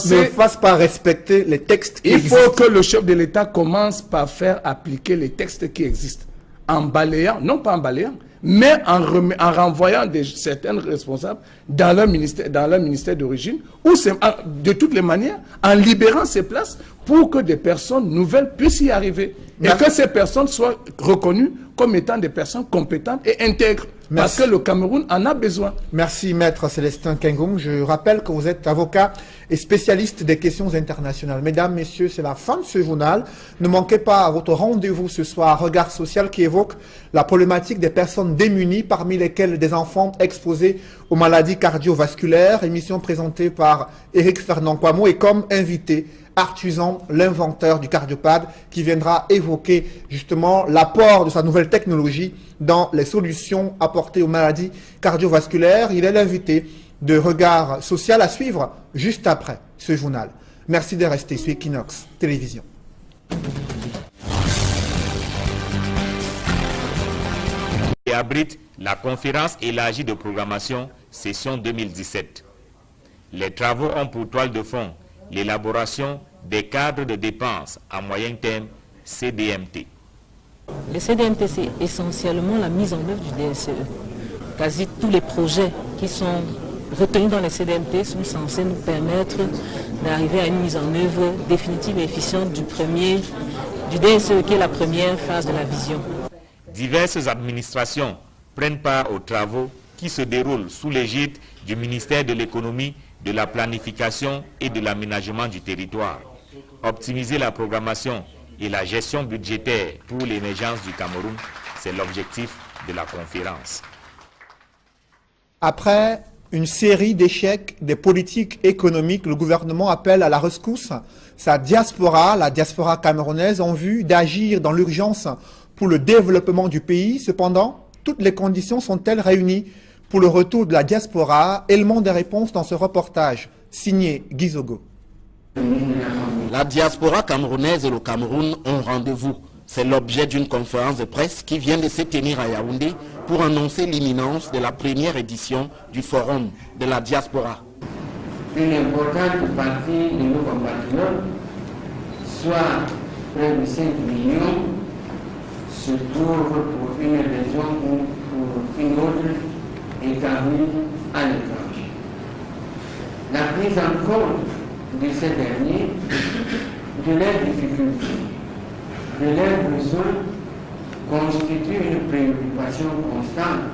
ne fassent pas respecter les textes qui existent? Il faut que le chef de l'État commence par faire appliquer les textes qui existent. En balayant, non pas en balayant, mais en renvoyant certains responsables dans leur ministère d'origine, ou de toutes les manières, en libérant ces places pour que des personnes nouvelles puissent y arriver. Et que ces personnes soient reconnues comme étant des personnes compétentes et intègres. Parce que le Cameroun en a besoin. Merci, Maître Célestin Kengoum. Je rappelle que vous êtes avocat et spécialiste des questions internationales. Mesdames, Messieurs, c'est la fin de ce journal. Ne manquez pas à votre rendez-vous ce soir, Regard Social, qui évoque la problématique des personnes démunies, parmi lesquelles des enfants exposés aux maladies cardiovasculaires. Émission présentée par Éric Fernand Kouamou et comme invité Artusan, l'inventeur du cardiopad, qui viendra évoquer justement l'apport de sa nouvelle technologie dans les solutions apportées aux maladies cardiovasculaires. Il est l'invité de Regard Social à suivre juste après ce journal. Merci de rester sur Equinox Télévision. Et abrite la conférence élargie de programmation session 2017. Les travaux ont pour toile de fond l'élaboration des cadres de dépenses à moyen terme CDMT. Les CDMT, c'est essentiellement la mise en œuvre du DSE. Quasi tous les projets qui sont retenus dans les CDMT sont censés nous permettre d'arriver à une mise en œuvre définitive et efficiente du DSE, qui est la première phase de la vision. Diverses administrations prennent part aux travaux qui se déroulent sous l'égide du ministère de l'économie, de la planification et de l'aménagement du territoire. Optimiser la programmation et la gestion budgétaire pour l'émergence du Cameroun, c'est l'objectif de la conférence. Après une série d'échecs des politiques économiques, le gouvernement appelle à la rescousse sa diaspora, la diaspora camerounaise, en vue d'agir dans l'urgence pour le développement du pays. Cependant, toutes les conditions sont-elles réunies pour le retour de la diaspora? Élément des réponses dans ce reportage, signé Guy Zogo. La diaspora camerounaise et le Cameroun ont rendez-vous. C'est l'objet d'une conférence de presse qui vient de se tenir à Yaoundé pour annoncer l'imminence de la première édition du Forum de la diaspora. Une importante partie de nos compatriotes, soit près de 5 millions, se trouvent pour une raison ou pour une autre établis à l'étranger. La prise en compte de ces derniers, de leurs difficultés, de leurs besoins, constitue une préoccupation constante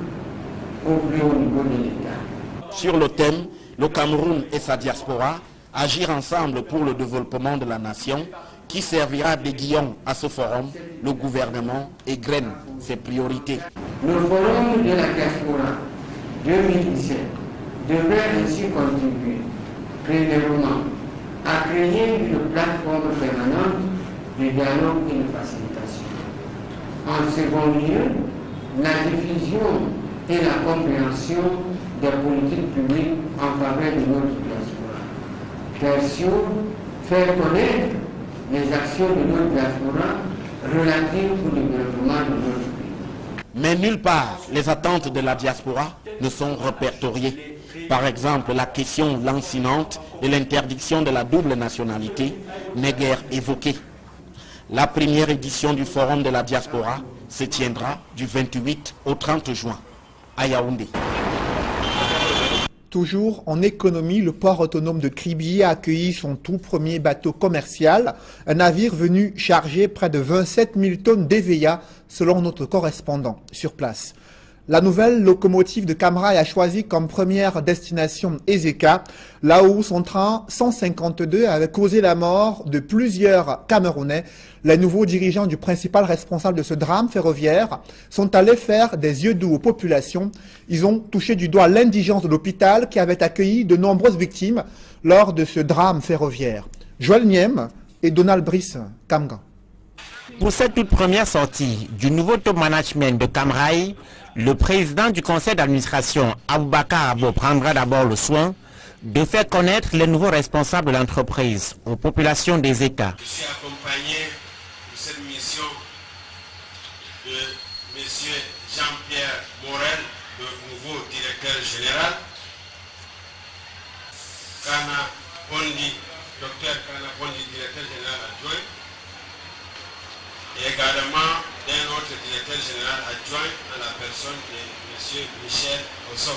au plus haut niveau de l'État. Sur le thème, le Cameroun et sa diaspora, agir ensemble pour le développement de la nation, qui servira d'aiguillon à ce forum, le gouvernement égrène ses priorités. Le forum de la diaspora 2017 devrait ainsi contribuer, premièrement, à créer une plateforme permanente de dialogue et de facilitation. En second lieu, la diffusion et la compréhension des politiques publiques en faveur de notre diaspora. Tertio, faire connaître les actions de notre diaspora relatives au développement de notre pays. Mais nulle part, les attentes de la diaspora ne sont répertoriées. Par exemple, la question lancinante de l'interdiction de la double nationalité n'est guère évoquée. La première édition du Forum de la diaspora se tiendra du 28 au 30 juin à Yaoundé. Toujours en économie, le port autonome de Kribi a accueilli son tout premier bateau commercial, un navire venu charger près de 27 000 tonnes d'EVA, selon notre correspondant sur place. La nouvelle locomotive de Camrail a choisi comme première destination Ezeka, là où son train 152 avait causé la mort de plusieurs Camerounais. Les nouveaux dirigeants du principal responsable de ce drame ferroviaire sont allés faire des yeux doux aux populations. Ils ont touché du doigt l'indigence de l'hôpital qui avait accueilli de nombreuses victimes lors de ce drame ferroviaire. Joël Niem et Donald Brice, Kamgan. Pour cette toute première sortie du nouveau top management de Camrail, le président du conseil d'administration, Aboubakar Abo, prendra d'abord le soin de faire connaître les nouveaux responsables de l'entreprise aux populations des États. Je suis accompagné de cette mission de M. Jean-Pierre Morel, le nouveau directeur général, Kana Bondi, Dr Kana Bondi, directeur général adjoint, et également d'un autre directeur général adjoint à la personne de M. Michel Osso.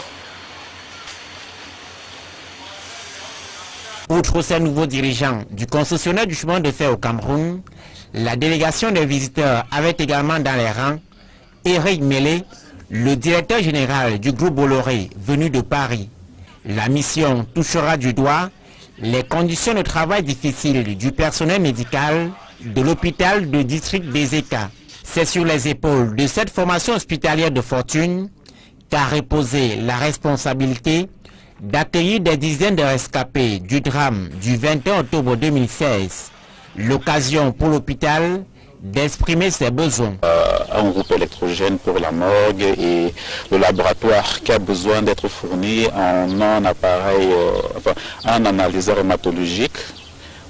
Outre ces nouveaux dirigeants du concessionnaire du chemin de fer au Cameroun, la délégation des visiteurs avait également dans les rangs Éric Mélé, le directeur général du groupe Bolloré venu de Paris. La mission touchera du doigt les conditions de travail difficiles du personnel médical de l'hôpital de district des États. C'est sur les épaules de cette formation hospitalière de fortune qu'a reposé la responsabilité d'accueillir des dizaines de rescapés du drame du 21 octobre 2016. L'occasion pour l'hôpital d'exprimer ses besoins. Un groupe électrogène pour la morgue et le laboratoire qui a besoin d'être fourni en un appareil, un analyseur hématologique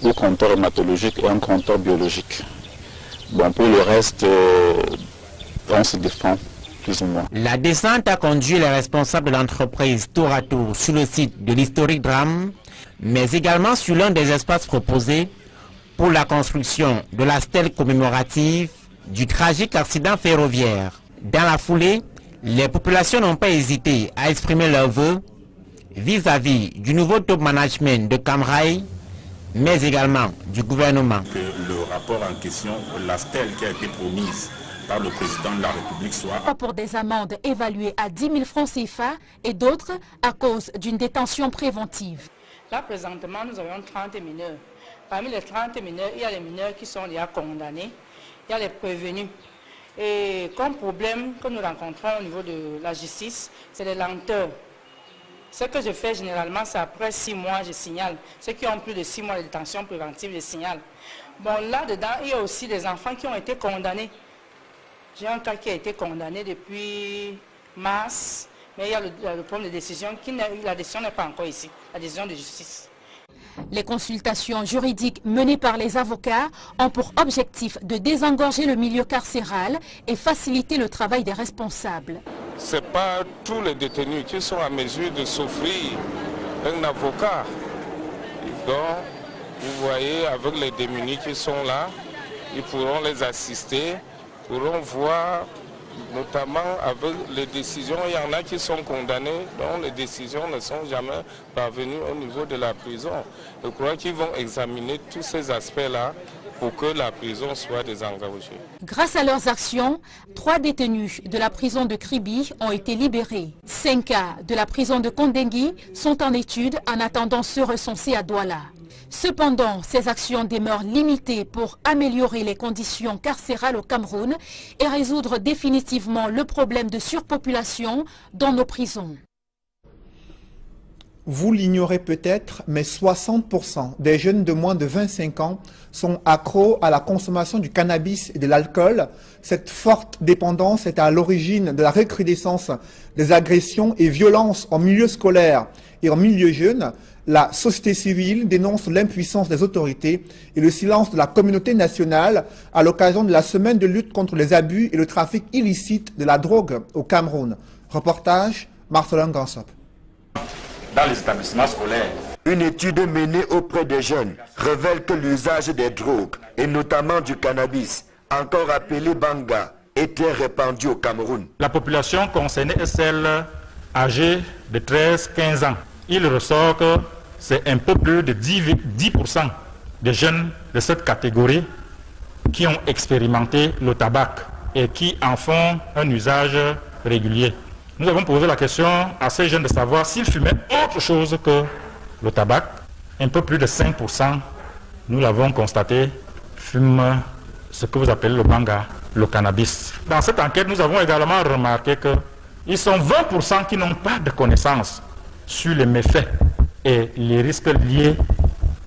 ou compteur hématologique et un compteur biologique. Bon, pour le reste, on se défend plus ou moins. La descente a conduit les responsables de l'entreprise tour à tour sur le site de l'historique drame, mais également sur l'un des espaces proposés pour la construction de la stèle commémorative du tragique accident ferroviaire. Dans la foulée, les populations n'ont pas hésité à exprimer leurs vœux vis-à-vis du nouveau top management de Camrail, mais également du gouvernement. Que le rapport en question, la stèle qui a été promise par le président de la République soit... Pour des amendes évaluées à 10 000 francs CFA et d'autres à cause d'une détention préventive. Là, présentement, nous avons 30 mineurs. Parmi les 30 mineurs, il y a les mineurs qui sont déjà condamnés, il y a les prévenus. Et comme problème que nous rencontrons au niveau de la justice, c'est les lenteurs. Ce que je fais généralement, c'est après 6 mois, je signale. Ceux qui ont plus de 6 mois de détention préventive, je signale. Bon, là-dedans, il y a aussi des enfants qui ont été condamnés. J'ai un cas qui a été condamné depuis mars, mais il y a le problème de décision, la décision n'est pas encore ici, la décision de justice. Les consultations juridiques menées par les avocats ont pour objectif de désengorger le milieu carcéral et faciliter le travail des responsables. Ce n'est pas tous les détenus qui sont à mesure de s'offrir un avocat. Donc, vous voyez, avec les démunis qui sont là, ils pourront les assister, pourront voir, notamment avec les décisions. Il y en a qui sont condamnés, dont les décisions ne sont jamais parvenues au niveau de la prison. Je crois qu'ils vont examiner tous ces aspects-là pour que la prison soit désengagée. Grâce à leurs actions, 3 détenus de la prison de Kribi ont été libérés. 5 cas de la prison de Kondengui sont en étude en attendant ceux recensés à Douala. Cependant, ces actions demeurent limitées pour améliorer les conditions carcérales au Cameroun et résoudre définitivement le problème de surpopulation dans nos prisons. Vous l'ignorez peut-être, mais 60% des jeunes de moins de 25 ans sont accros à la consommation du cannabis et de l'alcool. Cette forte dépendance est à l'origine de la recrudescence des agressions et violences en milieu scolaire et en milieu jeune. La société civile dénonce l'impuissance des autorités et le silence de la communauté nationale à l'occasion de la semaine de lutte contre les abus et le trafic illicite de la drogue au Cameroun. Reportage, Marcelin Gansop. Dans les établissements scolaires. Une étude menée auprès des jeunes révèle que l'usage des drogues, et notamment du cannabis, encore appelé banga, est très répandu au Cameroun. La population concernée est celle âgée de 13-15 ans. il ressort que c'est un peu plus de 10% des jeunes de cette catégorie qui ont expérimenté le tabac et qui en font un usage régulier. Nous avons posé la question à ces jeunes de savoir s'ils fumaient autre chose que le tabac. Un peu plus de 5%, nous l'avons constaté, fument ce que vous appelez le banga, le cannabis. Dans cette enquête, nous avons également remarqué qu'ils sont 20% qui n'ont pas de connaissances sur les méfaits et les risques liés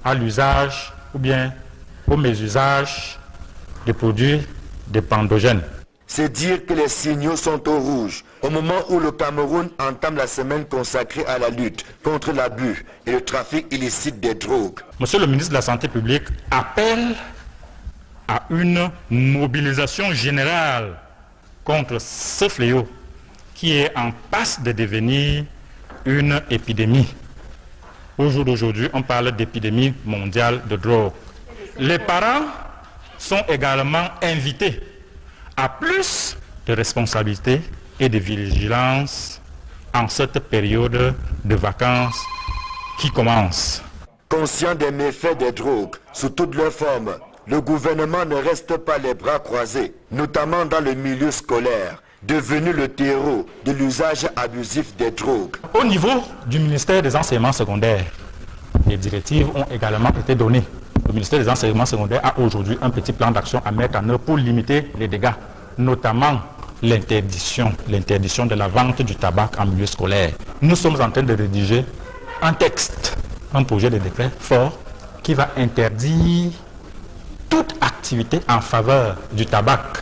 à l'usage ou bien au mésusage des produits dépendogènes. C'est dire que les signaux sont au rouge au moment où le Cameroun entame la semaine consacrée à la lutte contre l'abus et le trafic illicite des drogues. Monsieur le ministre de la Santé publique appelle à une mobilisation générale contre ce fléau qui est en passe de devenir une épidémie. Au jour d'aujourd'hui, on parle d'épidémie mondiale de drogue. Les parents sont également invités à plus de responsabilité et de vigilance en cette période de vacances qui commence. Conscient des méfaits des drogues sous toutes leurs formes, le gouvernement ne reste pas les bras croisés, notamment dans le milieu scolaire, devenu le terreau de l'usage abusif des drogues. Au niveau du ministère des enseignements secondaires, les directives ont également été données. Le ministère des enseignements secondaires a aujourd'hui un petit plan d'action à mettre en œuvre pour limiter les dégâts, notamment l'interdiction de la vente du tabac en milieu scolaire. Nous sommes en train de rédiger un texte, un projet de décret fort qui va interdire toute activité en faveur du tabac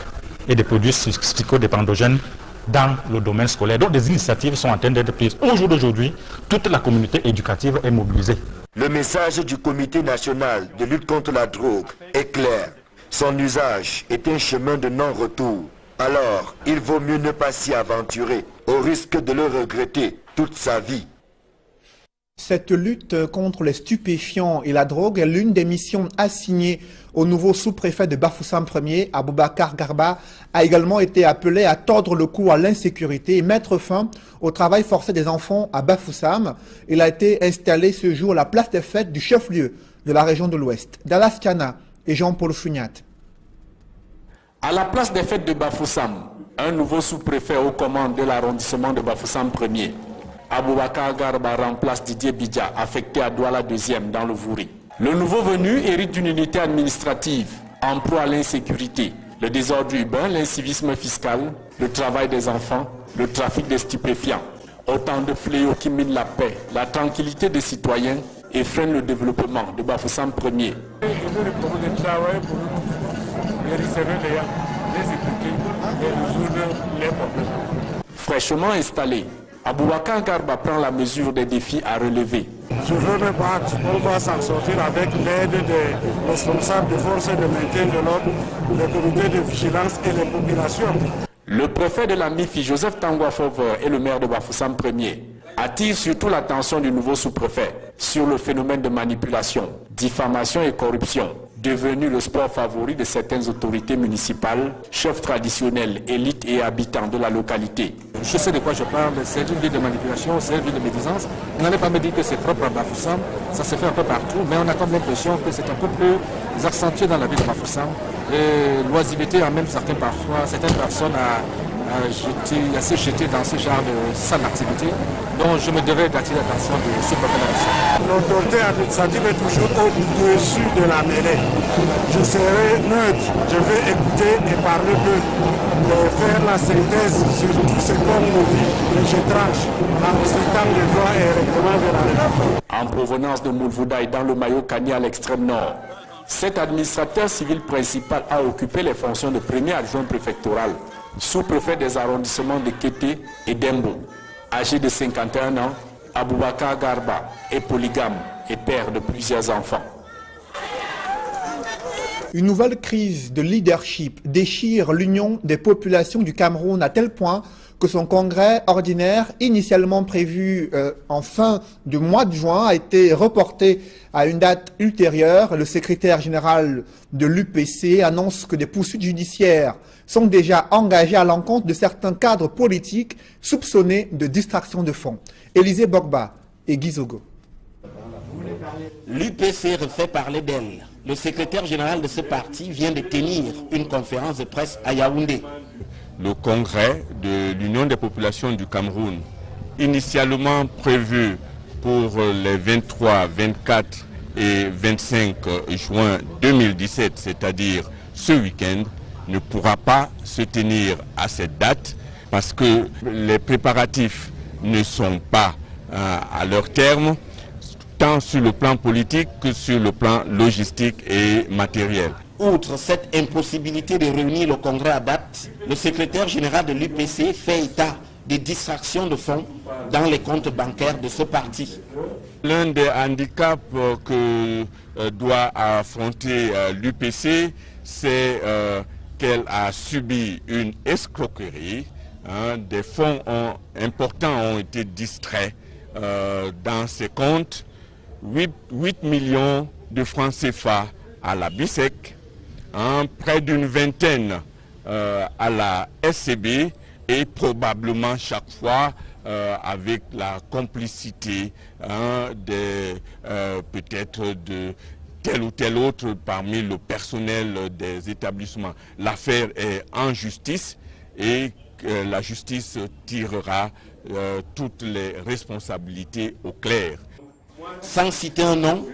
et des produits psychodépendogènes dans le domaine scolaire. Donc des initiatives sont en train d'être prises. Au jour d'aujourd'hui, toute la communauté éducative est mobilisée. Le message du Comité national de lutte contre la drogue est clair. Son usage est un chemin de non-retour. Alors, il vaut mieux ne pas s'y aventurer, au risque de le regretter toute sa vie. Cette lutte contre les stupéfiants et la drogue est l'une des missions assignées au nouveau sous-préfet de Bafoussam Ier, Aboubacar Garba, a également été appelé à tordre le cou à l'insécurité et mettre fin au travail forcé des enfants à Bafoussam. Il a été installé ce jour à la place des fêtes du chef-lieu de la région de l'Ouest. Dallas Kana et Jean-Paul Fugnat. À la place des fêtes de Bafoussam, un nouveau sous-préfet aux commandes de l'arrondissement de Bafoussam Ier, Aboubacar Garba remplace Didier Bidja, affecté à Douala 2e dans le Vouri. Le nouveau venu hérite d'une unité administrative en proie à l'insécurité, le désordre urbain, l'incivisme fiscal, le travail des enfants, le trafic des stupéfiants. Autant de fléaux qui minent la paix, la tranquillité des citoyens et freinent le développement de Bafoussam Ier. Fraîchement installé, Aboubacar Garba prend la mesure des défis à relever. Je veux me battre, on va s'en sortir avec l'aide des responsables des forces de maintien de l'ordre, des comités de vigilance et les populations. Le préfet de la MIFI, Joseph Tangwa Fauver, et le maire de Bafoussam Ier attirent surtout l'attention du nouveau sous-préfet sur le phénomène de manipulation, diffamation et corruption, devenu le sport favori de certaines autorités municipales, chefs traditionnels, élites et habitants de la localité. Je sais de quoi je parle, c'est une ville de manipulation, c'est une ville de médisance. Vous n'allez pas me dire que c'est propre à Bafoussam, ça se fait un peu partout, mais on a comme l'impression que c'est un peu plus accentué dans la ville de Bafoussam. L'oisiveté amène certaines personnes à se jeter dans ce genre de sale activité. Donc je me devais d'attirer l'attention de ce problème. L'autorité administrative est toujours au-dessus de la mêlée. Je serai neutre, je vais écouter et parler d'eux, faire la synthèse sur tout ce qu'on nous dit et je tranche en respectant les lois et règlements de la République. En provenance de Moulvoudaï dans le Mayo Kani à l'extrême nord, cet administrateur civil principal a occupé les fonctions de premier adjoint préfectoral, sous-préfet des arrondissements de Kété et d'Embo. Âgé de 51 ans, Aboubacar Garba est polygame et père de plusieurs enfants. Une nouvelle crise de leadership déchire l'union des populations du Cameroun à tel point que son congrès ordinaire, initialement prévu en fin du mois de juin, a été reporté à une date ultérieure. Le secrétaire général de l'UPC annonce que des poursuites judiciaires sont déjà engagées à l'encontre de certains cadres politiques soupçonnés de distraction de fonds. Élisée Bogba et Gizogo. L'UPC refait parler d'elle. Le secrétaire général de ce parti vient de tenir une conférence de presse à Yaoundé. Le congrès de l'Union des populations du Cameroun, initialement prévu pour les 23, 24 et 25 juin 2017, c'est-à-dire ce week-end, ne pourra pas se tenir à cette date parce que les préparatifs ne sont pas à leur terme, tant sur le plan politique que sur le plan logistique et matériel. Outre cette impossibilité de réunir le congrès à date, le secrétaire général de l'UPC fait état des distractions de fonds dans les comptes bancaires de ce parti. L'un des handicaps que doit affronter l'UPC, c'est qu'elle a subi une escroquerie. Des fonds importants ont été distraits dans ses comptes. 8 millions de francs CFA à la BISEC, près d'une vingtaine à la SCB et probablement chaque fois avec la complicité peut-être de tel ou tel autre parmi le personnel des établissements. L'affaire est en justice et la justice tirera toutes les responsabilités au clair. Sans citer un nom,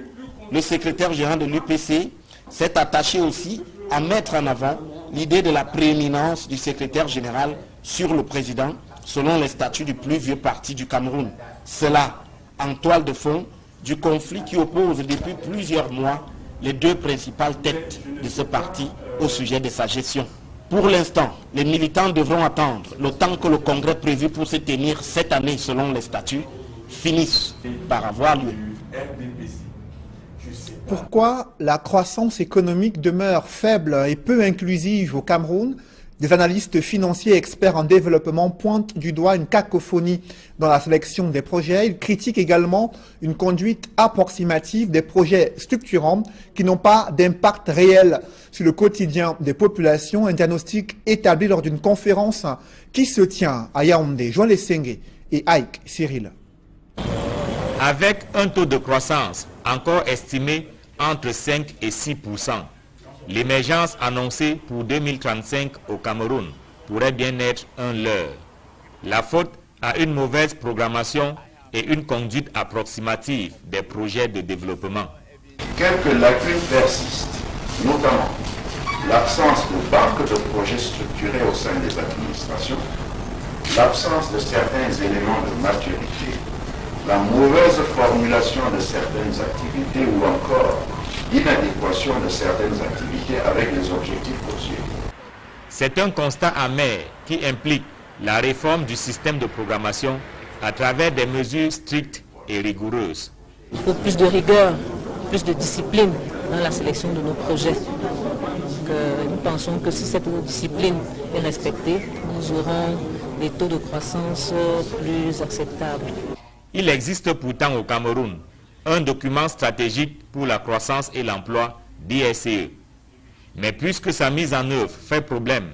le secrétaire général de l'UPC s'est attaché aussi à mettre en avant l'idée de la prééminence du secrétaire général sur le président, selon les statuts du plus vieux parti du Cameroun. Cela en toile de fond du conflit qui oppose depuis plusieurs mois les deux principales têtes de ce parti au sujet de sa gestion. Pour l'instant, les militants devront attendre le temps que le congrès prévu pour se tenir cette année selon les statuts finissent par avoir lieu. Pourquoi la croissance économique demeure faible et peu inclusive au Cameroun? Des analystes financiers experts en développement pointent du doigt une cacophonie dans la sélection des projets. Ils critiquent également une conduite approximative des projets structurants qui n'ont pas d'impact réel sur le quotidien des populations. Un diagnostic établi lors d'une conférence qui se tient à Yaoundé. Joël Essenge et Ike Cyril. Avec un taux de croissance encore estimé entre 5 et 6%, l'émergence annoncée pour 2035 au Cameroun pourrait bien être un leurre. La faute à une mauvaise programmation et une conduite approximative des projets de développement. Quelques lacunes persistent, notamment l'absence de banque de projets structurés au sein des administrations, l'absence de certains éléments de maturité, la mauvaise formulation de certaines activités ou encore l'inadéquation de certaines activités avec les objectifs poursuivis. C'est un constat amer qui implique la réforme du système de programmation à travers des mesures strictes et rigoureuses. Il faut plus de rigueur, plus de discipline dans la sélection de nos projets. Nous pensons que si cette discipline est respectée, nous aurons des taux de croissance plus acceptables. Il existe pourtant au Cameroun un document stratégique pour la croissance et l'emploi, DSCE. Mais puisque sa mise en œuvre fait problème,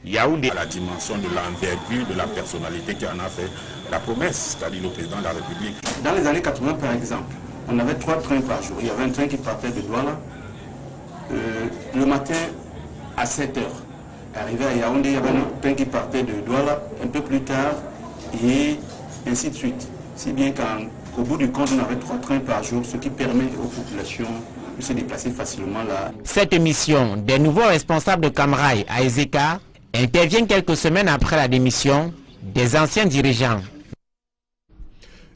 Yaoundé... À la dimension de l'envergure de la personnalité qui en a fait la promesse, c'est-à-dire le président de la République. Dans les années 80, par exemple, on avait 3 trains par jour. Il y avait un train qui partait de Douala le matin à 7 h. Arrivé à Yaoundé, il y avait un train qui partait de Douala un peu plus tard et ainsi de suite. Si bien qu'au bout du compte, on avait 3 trains par jour, ce qui permet aux populations de se déplacer facilement là. Cette émission des nouveaux responsables de Camrail à Ezeka intervient quelques semaines après la démission des anciens dirigeants.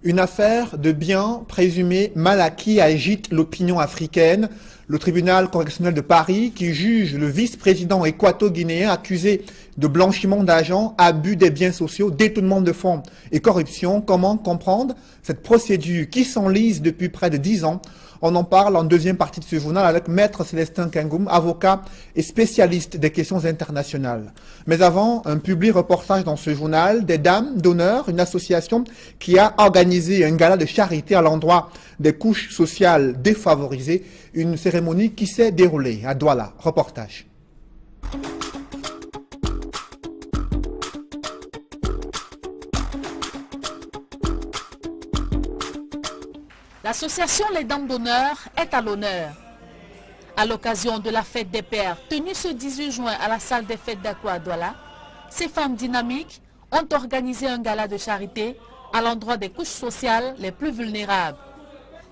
Une affaire de biens présumés mal acquis agite l'opinion africaine. Le tribunal correctionnel de Paris, qui juge le vice-président équato-guinéen accusé de blanchiment d'argent, abus des biens sociaux, détournement de fonds et corruption. Comment comprendre cette procédure qui s'enlise depuis près de 10 ans? On en parle en deuxième partie de ce journal avec Maître Célestin Kengoum, avocat et spécialiste des questions internationales. Mais avant, un public reportage dans ce journal des Dames d'honneur, une association qui a organisé un gala de charité à l'endroit des couches sociales défavorisées, une cérémonie qui s'est déroulée à Douala. Reportage. L'association Les Dames d'honneur est à l'honneur. À l'occasion de la fête des pères tenue ce 18 juin à la salle des fêtes d'Akwa à Douala, ces femmes dynamiques ont organisé un gala de charité à l'endroit des couches sociales les plus vulnérables.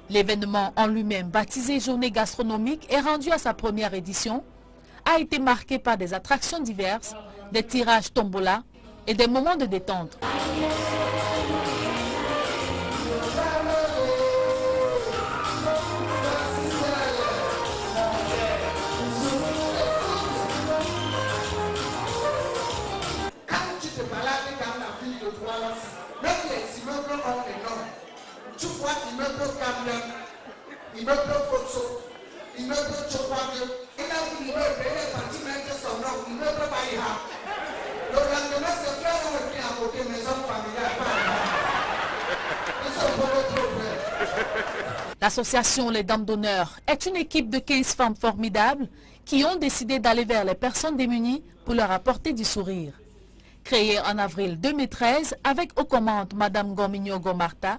L'événement en lui-même, baptisé Journée gastronomique et rendu à sa première édition, a été marqué par des attractions diverses, des tirages tombola et des moments de détente. Tu vois l'immeuble Cameroun, l'immeuble Fosso, l'immeuble Chopavio, il a vu l'immeuble, il est parti mettre son nom, l'immeuble Baïha. Le lendemain, c'est frère on est à côté maison familiale. Ils sont pour le problème. L'association Les Dames d'honneur est une équipe de 15 femmes formidables qui ont décidé d'aller vers les personnes démunies pour leur apporter du sourire. Créée en avril 2013 avec aux commandes Madame Gomigno Gomarta,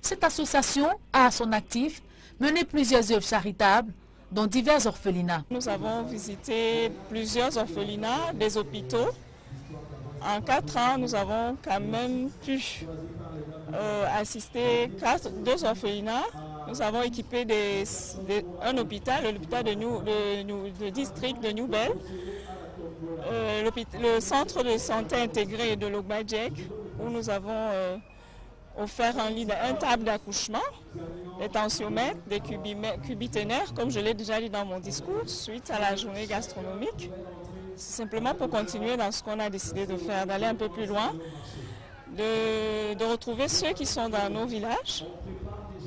cette association a à son actif mené plusieurs œuvres charitables, dont divers orphelinats. Nous avons visité plusieurs orphelinats, des hôpitaux. En 4 ans, nous avons quand même pu assister 2 orphelinats. Nous avons équipé un hôpital, l'hôpital de district de New-Bel, le centre de santé intégré de Logbadjek, où nous avons offert un table d'accouchement, des tensiomètres, des cubiténaires, comme je l'ai déjà dit dans mon discours, suite à la journée gastronomique. C'est simplement pour continuer dans ce qu'on a décidé de faire, d'aller un peu plus loin, de retrouver ceux qui sont dans nos villages,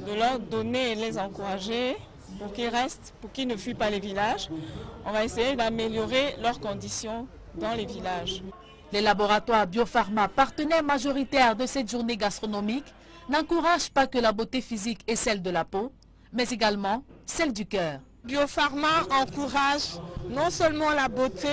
de leur donner et les encourager pour qu'ils restent, pour qu'ils ne fuient pas les villages. On va essayer d'améliorer leurs conditions dans les villages. Les laboratoires Biopharma, partenaires majoritaires de cette journée gastronomique, n'encouragent pas que la beauté physique et celle de la peau, mais également celle du cœur. Biopharma encourage non seulement la beauté,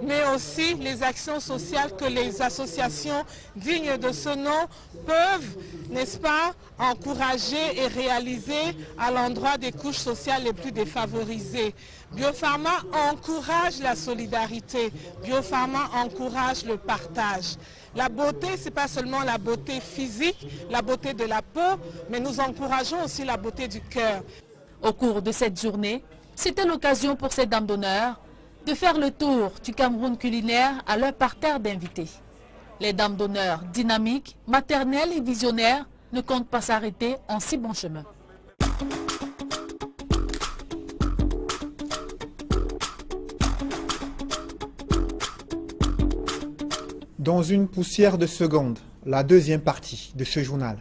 mais aussi les actions sociales que les associations dignes de ce nom peuvent, n'est-ce pas, encourager et réaliser à l'endroit des couches sociales les plus défavorisées. Biopharma encourage la solidarité, Biopharma encourage le partage. La beauté, ce n'est pas seulement la beauté physique, la beauté de la peau, mais nous encourageons aussi la beauté du cœur. Au cours de cette journée, c'était l'occasion pour ces dames d'honneur de faire le tour du Cameroun culinaire à leur parterre d'invités. Les dames d'honneur dynamiques, maternelles et visionnaires ne comptent pas s'arrêter en si bon chemin. Dans une poussière de seconde, la deuxième partie de ce journal.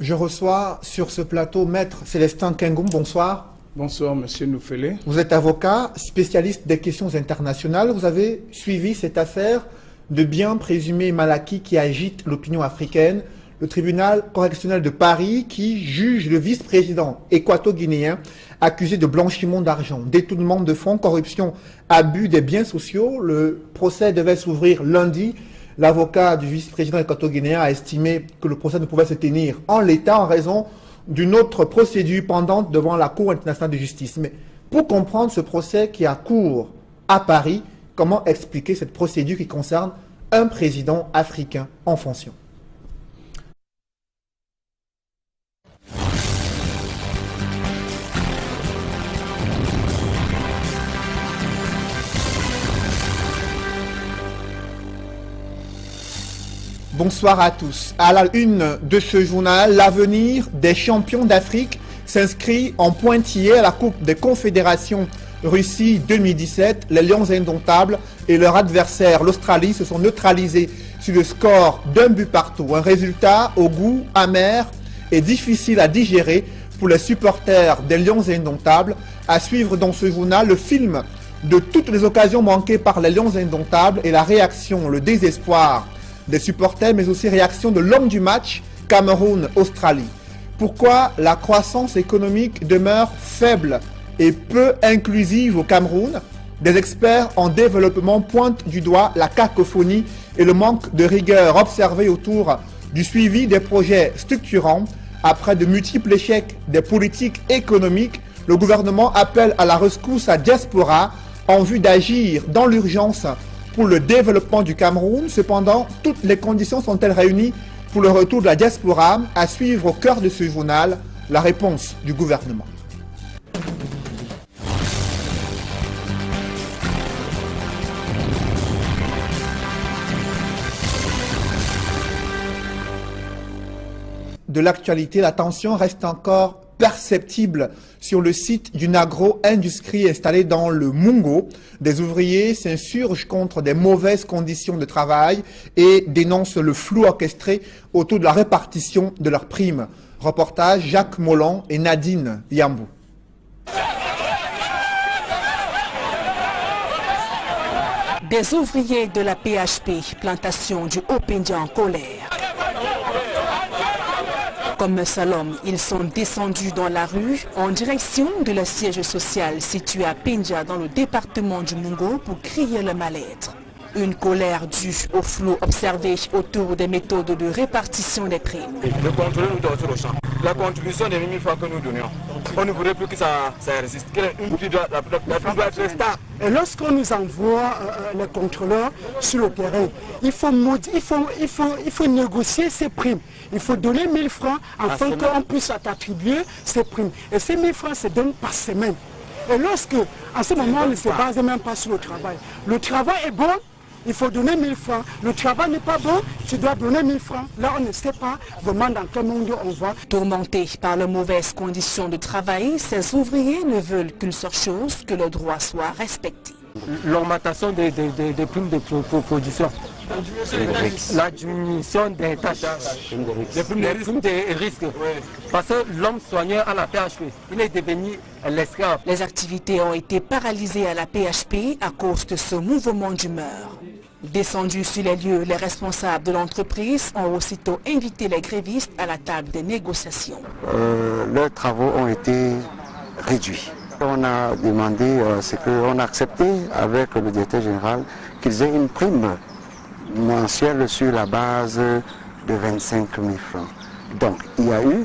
Je reçois sur ce plateau Maître Célestin Kengoum. Bonsoir. Bonsoir, Monsieur Noufélé. Vous êtes avocat, spécialiste des questions internationales. Vous avez suivi cette affaire de biens présumés mal acquis qui agite l'opinion africaine. Le tribunal correctionnel de Paris qui juge le vice-président équato-guinéen accusé de blanchiment d'argent, détournement de fonds, corruption, abus des biens sociaux. Le procès devait s'ouvrir lundi. L'avocat du vice-président équato-guinéen a estimé que le procès ne pouvait se tenir en l'état en raison d'une autre procédure pendante devant la Cour internationale de justice. Mais pour comprendre ce procès qui a cours à Paris, comment expliquer cette procédure qui concerne un président africain en fonction? Bonsoir à tous. À la une de ce journal, l'avenir des champions d'Afrique s'inscrit en pointillé à la Coupe des Confédérations Russie 2017. Les Lions indomptables et leur adversaire, l'Australie, se sont neutralisés sur le score d'un but partout. Un résultat au goût amer et difficile à digérer pour les supporters des Lions indomptables. À suivre dans ce journal, le film de toutes les occasions manquées par les Lions indomptables et la réaction, le désespoir des supporters, mais aussi réaction de l'homme du match, Cameroun-Australie. Pourquoi la croissance économique demeure faible et peu inclusive au Cameroun? Des experts en développement pointent du doigt la cacophonie et le manque de rigueur observé autour du suivi des projets structurants. Après de multiples échecs des politiques économiques, le gouvernement appelle à la rescousse à diaspora en vue d'agir dans l'urgence pour le développement du Cameroun. Cependant, toutes les conditions sont-elles réunies pour le retour de la diaspora? À suivre au cœur de ce journal, la réponse du gouvernement. De l'actualité, la tension reste encore perceptible sur le site d'une agro-industrie installée dans le Mungo. Des ouvriers s'insurgent contre des mauvaises conditions de travail et dénoncent le flou orchestré autour de la répartition de leurs primes. Reportage Jacques Molon et Nadine Yambou. Des ouvriers de la PHP, plantation du Haut-Pendia en colère. Comme un seul homme, ils sont descendus dans la rue en direction de leur siège social situé à Pendia dans le département du Mungo pour crier le mal-être. Une colère due au flou observé autour des méthodes de répartition des primes. Le contrôle nous doit être au champ. La contribution des 1000 francs que nous donnions, on ne voudrait plus que ça résiste. La pluie doit être stable. Et lorsqu'on nous envoie les contrôleurs sur le terrain, il faut négocier ces primes. Il faut donner 1000 francs afin qu'on puisse attribuer ces primes. Et ces 1000 francs se donnent par semaine. Et lorsque, en ce moment, on ne se base même pas sur le travail. Le travail est bon, il faut donner 1000 francs. Le travail n'est pas bon, tu dois donner 1000 francs. Là, on ne sait pas vraiment dans quel monde on va. Tourmentés par les mauvaises conditions de travail, ces ouvriers ne veulent qu'une seule chose, que le droit soit respecté. L'augmentation des primes de production, la diminution des tâches, les primes de risque. Parce que l'homme soigneur à la PHP, il est devenu l'esclave. Les activités ont été paralysées à la PHP à cause de ce mouvement d'humeur. Descendus sur les lieux, les responsables de l'entreprise ont aussitôt invité les grévistes à la table des négociations. Leurs travaux ont été réduits. On a demandé, on a accepté avec le directeur général qu'ils aient une prime mensuelle sur la base de 25 000 francs. Donc il y a eu,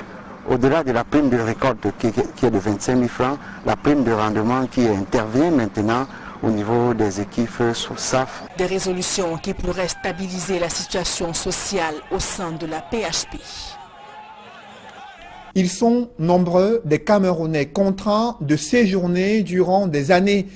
au-delà de la prime de récolte qui est de 25 000 francs, la prime de rendement qui intervient maintenant au niveau des équipes SAF. Des résolutions qui pourraient stabiliser la situation sociale au sein de la PHP. Ils sont nombreux des Camerounais contraints de séjourner durant des années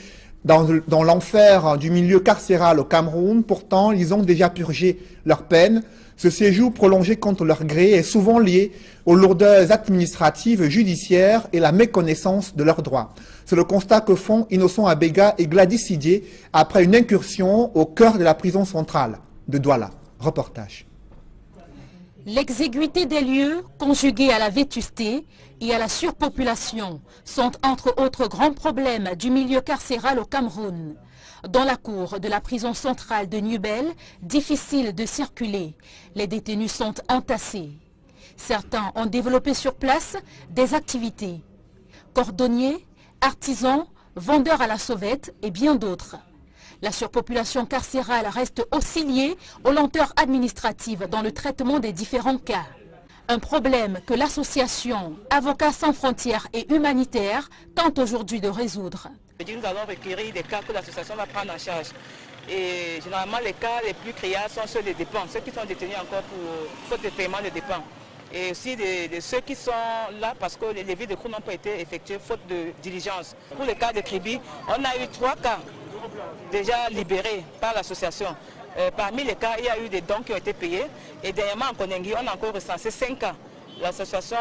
dans l'enfer du milieu carcéral au Cameroun. Pourtant, ils ont déjà purgé leur peine. Ce séjour prolongé contre leur gré est souvent lié aux lourdeurs administratives, judiciaires et la méconnaissance de leurs droits. C'est le constat que font Innocent Abega et Gladys Sidier après une incursion au cœur de la prison centrale de Douala. Reportage. L'exiguïté des lieux, conjuguée à la vétusté et à la surpopulation, sont entre autres grands problèmes du milieu carcéral au Cameroun. Dans la cour de la prison centrale de Nubel, difficile de circuler, les détenus sont entassés. Certains ont développé sur place des activités. Cordonniers, artisans, vendeurs à la sauvette et bien d'autres. La surpopulation carcérale reste aussi liée aux lenteurs administratives dans le traitement des différents cas. Un problème que l'association Avocats sans frontières et humanitaires tente aujourd'hui de résoudre. Nous allons requérir des cas que l'association va prendre en charge. Et généralement, les cas les plus criards sont ceux des dépenses, ceux qui sont détenus encore pour faute de paiement des dépenses. Et aussi de ceux qui sont là parce que les leviers de cours n'ont pas été effectués faute de diligence. Pour le cas de Kribi, on a eu 3 cas déjà libérés par l'association. Parmi les cas, il y a eu des dons qui ont été payés. Et dernièrement, en Konengui, on a encore recensé 5 cas. L'association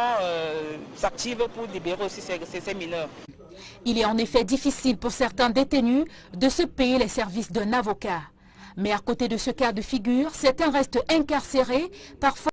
s'active pour libérer aussi ces mineurs. Il est en effet difficile pour certains détenus de se payer les services d'un avocat. Mais à côté de ce cas de figure, certains restent incarcérés, parfois